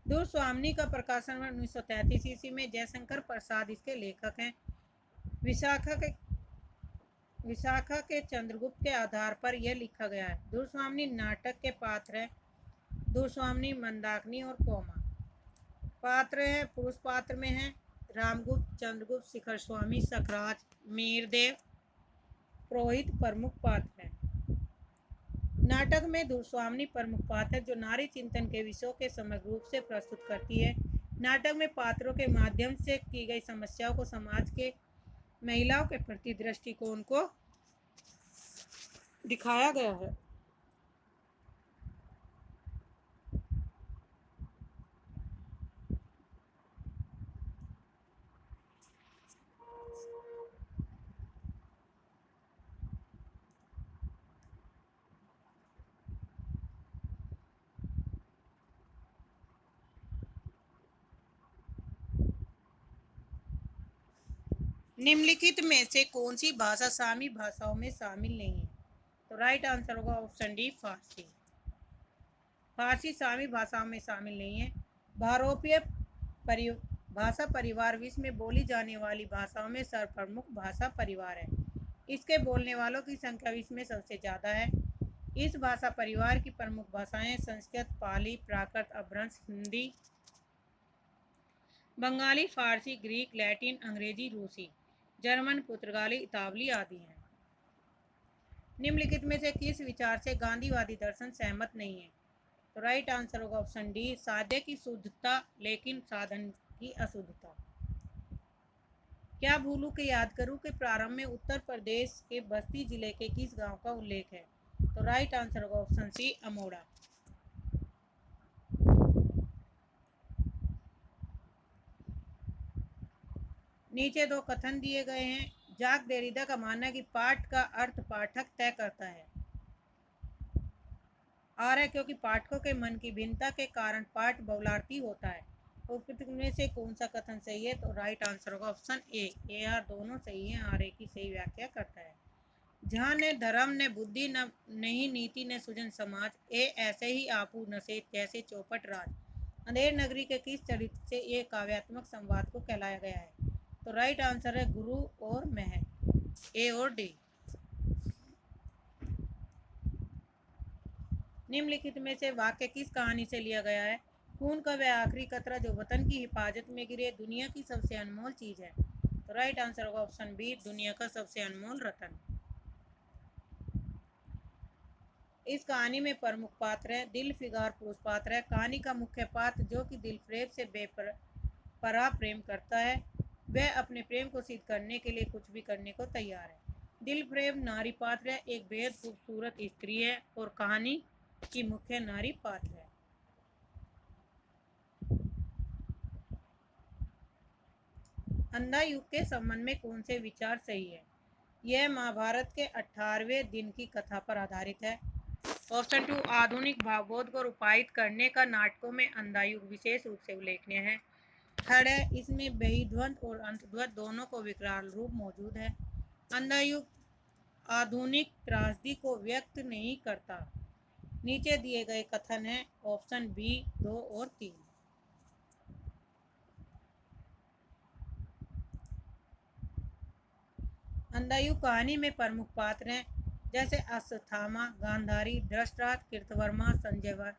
दुर्स्वामिनी का प्रकाशन 1933 ईस्वी में जयशंकर प्रसाद इसके लेखक हैं। विशाखा के चंद्रगुप्त के आधार पर यह लिखा गया है। दुर्स्वामिनी नाटक के पात्र है दुर्स्वामिनी, मंदाकिनी और कोमा। पात्र है पुरुष पात्र में है रामगुप्त, चंद्रगुप्त, शिखर स्वामी, सखराज, मीरदेव, पुरोहित प्रमुख पात्र है। नाटक में दुर्स्वामिनी प्रमुख पात्र है जो नारी चिंतन के विषयों के समग्र रूप से प्रस्तुत करती है। नाटक में पात्रों के माध्यम से की गई समस्याओं को समाज के महिलाओं के प्रति दृष्टिकोण को दिखाया गया है। निम्नलिखित में से कौन सी भाषा सामी भाषाओं में शामिल नहीं है? तो राइट आंसर होगा ऑप्शन डी, फारसी। फारसी सामी भाषाओं में शामिल नहीं है। भारोपीय भाषा परिवार विश्व में बोली जाने वाली भाषाओं में सर्वप्रमुख भाषा परिवार है। इसके बोलने वालों की संख्या विश्व में सबसे ज़्यादा है। इस भाषा परिवार की प्रमुख भाषाएं संस्कृत, पाली, प्राकृत, अपभ्रंश, हिंदी, बंगाली, फारसी, ग्रीक, लैटिन, अंग्रेजी, रूसी, जर्मन, पुर्तगाली, इतालवी आदि हैं। निम्नलिखित में से किस विचार से गांधीवादी दर्शन सहमत नहीं है? तो राइट आंसर होगा ऑप्शन डी, साध्य की शुद्धता लेकिन साधन की अशुद्धता। क्या भूलू के याद करूं के प्रारंभ में उत्तर प्रदेश के बस्ती जिले के किस गांव का उल्लेख है? तो राइट आंसर होगा ऑप्शन सी, अमोड़ा। नीचे दो कथन दिए गए हैं। जाक देरिदा का मानना है कि पाठ का अर्थ पाठक तय करता है। आर है क्योंकि पाठकों के मन की भिन्नता के कारण पाठ बहुलार्थी होता है। उपयुक्त में से कौन सा कथन सही है? तो राइट आंसर होगा ऑप्शन ए आर दोनों सही है। आर ए की सही व्याख्या करता है। जहाँ न धर्म न बुद्धि न नहीं नीति न सुजन समाज, ए ऐसे ही आपू नशे जैसे चौपट राज। अंधेर नगरी के किस चरित्र से ये काव्यात्मक संवाद को कहलाया गया है? तो राइट आंसर है गुरु और महल, ए और डी। निम्नलिखित में से वाक्य किस कहानी से लिया गया है? खून का वह आखिरी कतरा जो वतन की हिफाजत में गिरे दुनिया की सबसे अनमोल चीज है। तो राइट आंसर होगा ऑप्शन बी, दुनिया का सबसे अनमोल रतन। इस कहानी में प्रमुख पात्र है दिल फिगार पुरुष पात्र है। कहानी का मुख्य पात्र जो कि दिल फ्रेब से बेपरा प्रेम करता है। वह अपने प्रेम को सिद्ध करने के लिए कुछ भी करने को तैयार है। दिल प्रेम नारी पात्र एक बेहद खूबसूरत स्त्री है और कहानी की मुख्य नारी पात्र है। अंधा युग के संबंध में कौन से विचार सही है? यह महाभारत के 18वें दिन की कथा पर आधारित है। ऑप्शन 2 आधुनिक भावबोध को रूपायित करने का नाटकों में अंधा युग विशेष रूप से उल्लेखनीय है। थर्ड है इसमें बहिध्वंत और अंतध्वंत दोनों को विकराल रूप मौजूद है। अंधा युग आधुनिक त्रासदी को व्यक्त नहीं करता। नीचे दिए गए कथन हैं। ऑप्शन बी 2 और 3। अंधा युग कहानी में प्रमुख पात्र हैं जैसे अश्वत्थामा, गांधारी, धृतराष्ट्र, कृतवर्मा, संजयवर,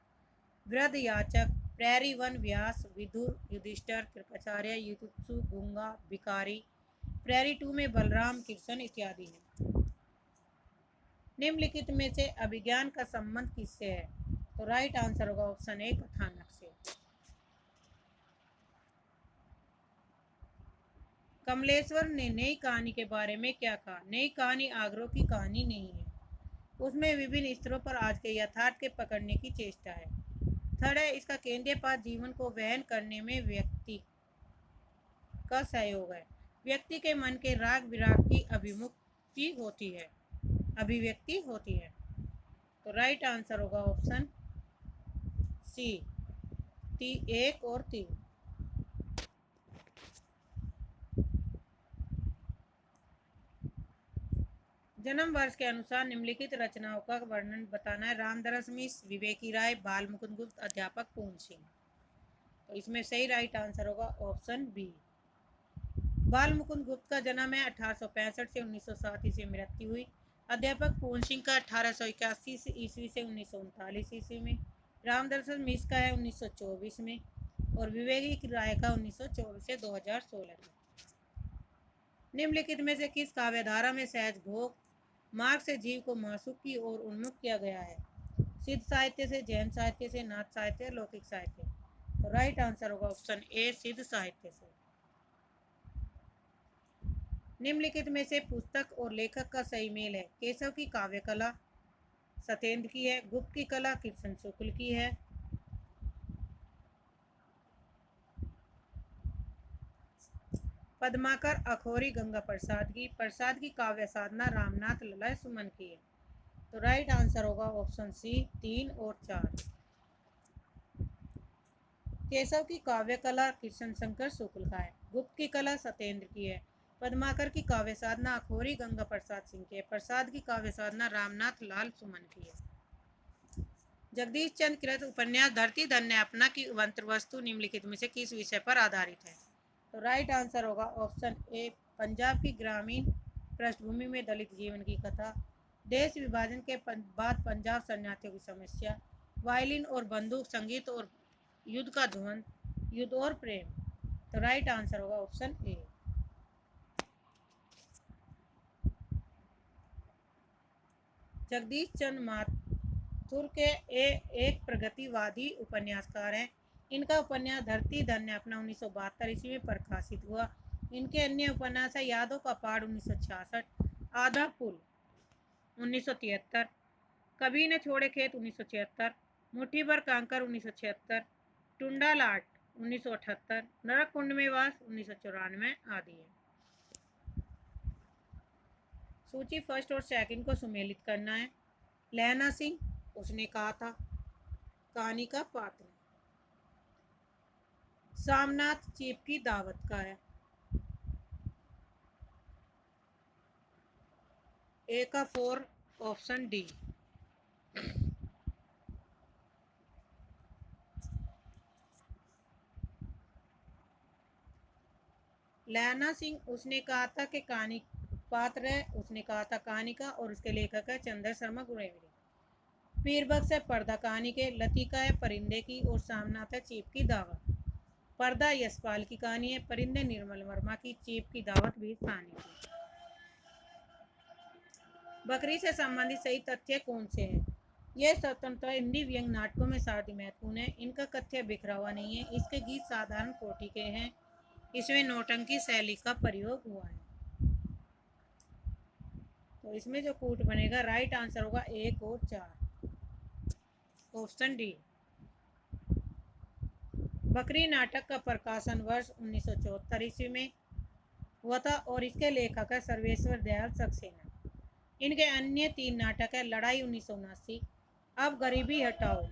वृद्ध याचक, प्रैरी वन व्यास, विदुर, युधिष्ठिर, कृपाचार्य, युधिष्ठिर, गूंगा, भिखारी, प्रैरी 2 में बलराम, कृष्ण इत्यादि हैं। निम्नलिखित में से अभिज्ञान का संबंध किससे है? तो राइट आंसर होगा ऑप्शन ए कथानक से। कमलेश्वर ने नई कहानी के बारे में क्या कहा? नई कहानी आग्रह की कहानी नहीं है, उसमें विभिन्न स्तरों पर आज के यथार्थ के पकड़ने की चेष्टा है। थर्ड है इसका केंद्रीय पात्र जीवन को वहन करने में व्यक्ति का सहयोग है। व्यक्ति के मन के राग विराग की अभिव्यक्ति होती है। तो राइट आंसर होगा ऑप्शन सी 1 और 3। जन्म वर्ष के अनुसार निम्नलिखित रचनाओं का वर्णन बताना है। रामदरस मिश्र, विवेकी राय, बाल मुकुंद गुप्त, अध्यापक पूर्ण सिंह। तो इसमें सही राइट आंसर होगा ऑप्शन बी। बाल मुकुंद गुप्त का जन्म है 1865 से 1907 ईस्वी में मृत्यु हुई। अध्यापक पूर्ण सिंह का 1881 ईस्वी से 1939 ईस्वी में। रामदरस मिश्र का है 1924 में और विवेकी राय का 1924 से 2016 में। निम्नलिखित में से किस काव्यधारा में सहज भोग मार्ग से जीव को मासूक की ओर उन्मुख किया गया है? सिद्ध साहित्य से, जैन साहित्य से, नाथ साहित्य, लौकिक साहित्य। तो राइट आंसर होगा ऑप्शन ए सिद्ध साहित्य से। निम्नलिखित में से पुस्तक और लेखक का सही मेल है? केशव की काव्य कला सत्येंद्र की है, गुप्त की कला कृष्ण शुक्ल की है। पद्माकर अखोरी गंगा प्रसाद की काव्य साधना रामनाथ ललय सुमन की है। तो राइट आंसर होगा ऑप्शन सी 3 और 4। केशव की काव्य कला कृष्ण शंकर शुक्ल का है, गुप्त की कला सत्येंद्र की है, पद्माकर की काव्य साधना अखोरी गंगा प्रसाद सिंह की है, प्रसाद की काव्य साधना रामनाथ लाल सुमन की है। जगदीश चंद्र कृत उपन्यास धरती धन्य अपना की वस्तु निम्नलिखित में से किस विषय पर आधारित है? तो राइट आंसर होगा ऑप्शन ए पंजाब की ग्रामीण पृष्ठभूमि में दलित जीवन की कथा, देश विभाजन के बाद पंजाब शरणार्थियों की समस्या, वायलिन और बंदूक संगीत और युद्ध का ध्वंस, युद्ध और प्रेम। तो राइट आंसर होगा ऑप्शन ए। जगदीश चंद्र माथुर के एक प्रगतिवादी उपन्यासकार हैं। इनका उपन्यास धरती धन्य अपना 1972 ईस्वी में प्रकाशित हुआ। इनके अन्य उपन्यास है यादों का पहाड़ 1966, आधा पुल 1973, कभी न छोड़े खेत 1976, मुट्ठी भर कांकर 1976, टुंडा लाट 1978, नरक कुंड में वास 1994 आदि है। सूची फर्स्ट और सेकंड को सुमेलित करना है। लहना सिंह उसने कहा था कहानी का पात्र। सामनाथ चीप की दावत का है। ए का 4 ऑप्शन डी। लहना सिंह उसने कहा था कि कहानी पात्र है, उसने कहा था कहानी का, और उसके लेखक है चंद्र शर्मा गुरेवली। पीरबक्स है पर्दा कहानी के, लतिका है परिंदे की और सामनाथ है चीप की दावत। पर्दा यशपाल की कहानी है, परिंदे निर्मल वर्मा की, चीप की दावत भी कहानी की। बकरी से संबंधित सही तथ्य कौन से हैं? यह स्वतंत्र हिंदी व्यंग नाटकों में सार्थी महत्वपूर्ण है। इनका कथ्य बिखरा हुआ नहीं है। इसके गीत साधारण कोटि के हैं। इसमें नौटंकी शैली का प्रयोग हुआ है। तो इसमें जो कूट बनेगा राइट आंसर होगा 1 और 4, ऑप्शन डी। बकरी नाटक का प्रकाशन वर्ष 1974 ईस्वी में हुआ था और इसके लेखक है सर्वेश्वर दयाल सक्सेना। इनके अन्य 3 नाटक है लड़ाई 1979, अब गरीबी हटाओ।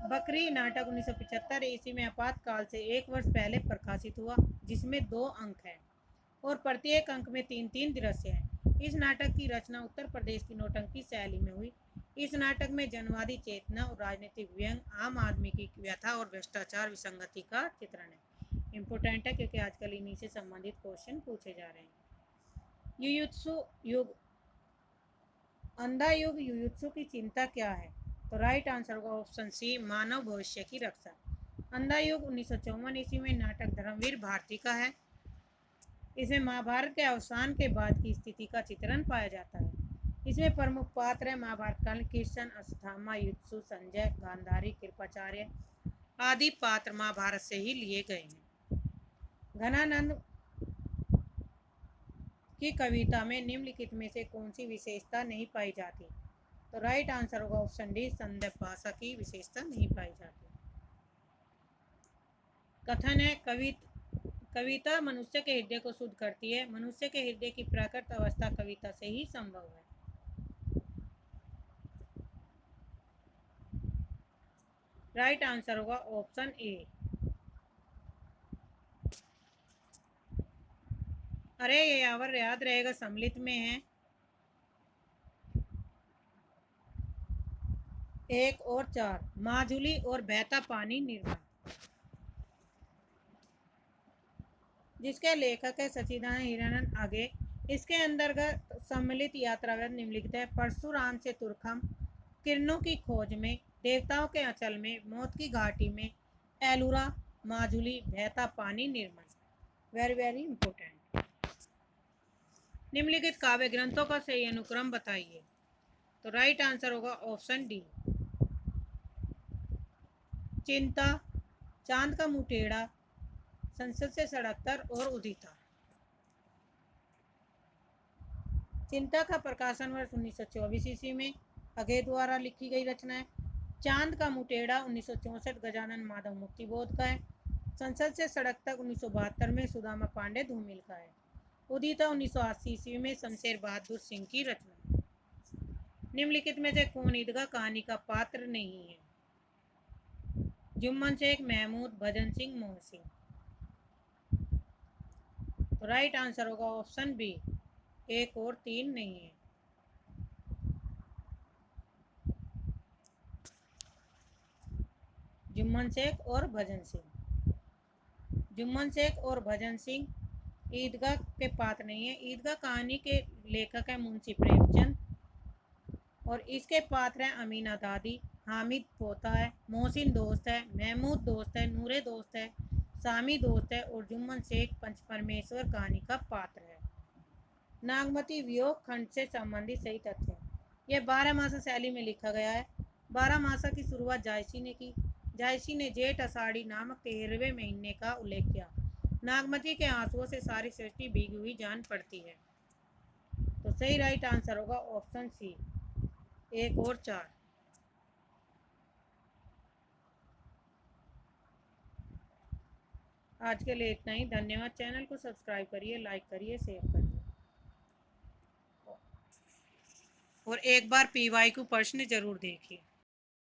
बकरी नाटक 1975 ईस्वी में आपातकाल से 1 वर्ष पहले प्रकाशित हुआ, जिसमें 2 अंक हैं और प्रत्येक अंक में 3-3 दृश्य हैं। इस नाटक की रचना उत्तर प्रदेश की नौटंकी शैली में हुई। इस नाटक में जनवादी चेतना और राजनीतिक व्यंग, आम आदमी की व्यथा और भ्रष्टाचार विसंगति का चित्रण है। इम्पोर्टेंट है क्योंकि आजकल इन्हीं से संबंधित क्वेश्चन पूछे जा रहे हैं। युयुत्सु युग, अंधा युग युयुत्सु की चिंता क्या है? तो राइट आंसर होगा ऑप्शन सी, मानव भविष्य की रक्षा। अंधा युग 1954 ईस्वी में नाटक धर्मवीर भारती का है। इसमें महाभारत के अवसान के बाद की स्थिति का चित्रण पाया जाता है। इसमें प्रमुख पात्र है महाभारत काल कृष्ण, अश्वत्थामा, युयुत्सु, संजय, गांधारी, कृपाचार्य आदि पात्र महाभारत से ही लिए गए हैं। घनानंद की कविता में निम्नलिखित में से कौन सी विशेषता नहीं पाई जाती? तो राइट आंसर होगा ऑप्शन डी, संदर्भ भाषा की विशेषता नहीं पाई जाती। कथन है कविता मनुष्य के हृदय को शुद्ध करती है। मनुष्य के हृदय की प्राकृत अवस्था कविता से ही संभव है। राइट आंसर होगा ऑप्शन ए। अरे ये यावर याद रहेगा, सम्मिलित में है। 1 और 4, माजुली और बहता पानी निर्माण, जिसके लेखक है सच्चिदानंद हीरानंद आगे। इसके अंतर्गत सम्मिलित यात्रा निम्नलिखित है। परशुराम से तुर्खम, किरणों की खोज में, देवताओं के अंचल में, मौत की घाटी में, एलुरा, माजुली, बहता पानी निर्माण। Very very important. निम्नलिखित काव्य ग्रंथों का सही अनुक्रम बताइए। तो राइट आंसर होगा ऑप्शन डी, चिंता, चांद का मुंह टेढ़ा, संसद से सड़क तर और उदिता। चिंता का प्रकाशन वर्ष 1924 ईस्वी में अघे द्वारा लिखी गई रचना है। चांद का मुंह टेढ़ा 1964 गजानन माधव मुक्तिबोध का है। संसद से सड़क तक 1972 में सुदामा पांडे धूमिल का है। उदिता 1980 ईस्वी में शमशेर बहादुर सिंह की रचना है। निम्नलिखित में से कौन ईदगाह कहानी का पात्र नहीं है? जुम्मन शेख, महमूद, भजन सिंह, मोहन सिंह। तो राइट आंसर होगा ऑप्शन बी, 1 और 3 नहीं है। जुम्मन शेख और भजन सिंह। जुम्मन शेख और भजन सिंह ईदगाह के पात्र नहीं है। ईदगाह कहानी के लेखक है मुंशी प्रेमचंद और इसके पात्र हैं अमीना दादी, हामिद पोता है, मोहसिन दोस्त है, महमूद दोस्त है, नूरे दोस्त है, सामी दोस्त है और जुम्मन शेख पंच परमेश्वर कहानी का पात्र है। नागमती वियोग खंड से संबंधित सही तथ्य है। यह 12 मासा शैली में लिखा गया है। 12 मासा की शुरुआत जायसी ने की। जायसी ने जेठ अषाढ़ी नामक 13वें महीने का उल्लेख किया। नागमती के आंसुओं से सारी सृष्टि भीगी हुई जान पड़ती है। तो सही राइट आंसर होगा ऑप्शन सी, 1 और 4। आज के लिए इतना ही। धन्यवाद। चैनल को सब्सक्राइब करिए, लाइक करिए, शेयर करिए और एक बार PYQ प्रश्न जरूर देखिए।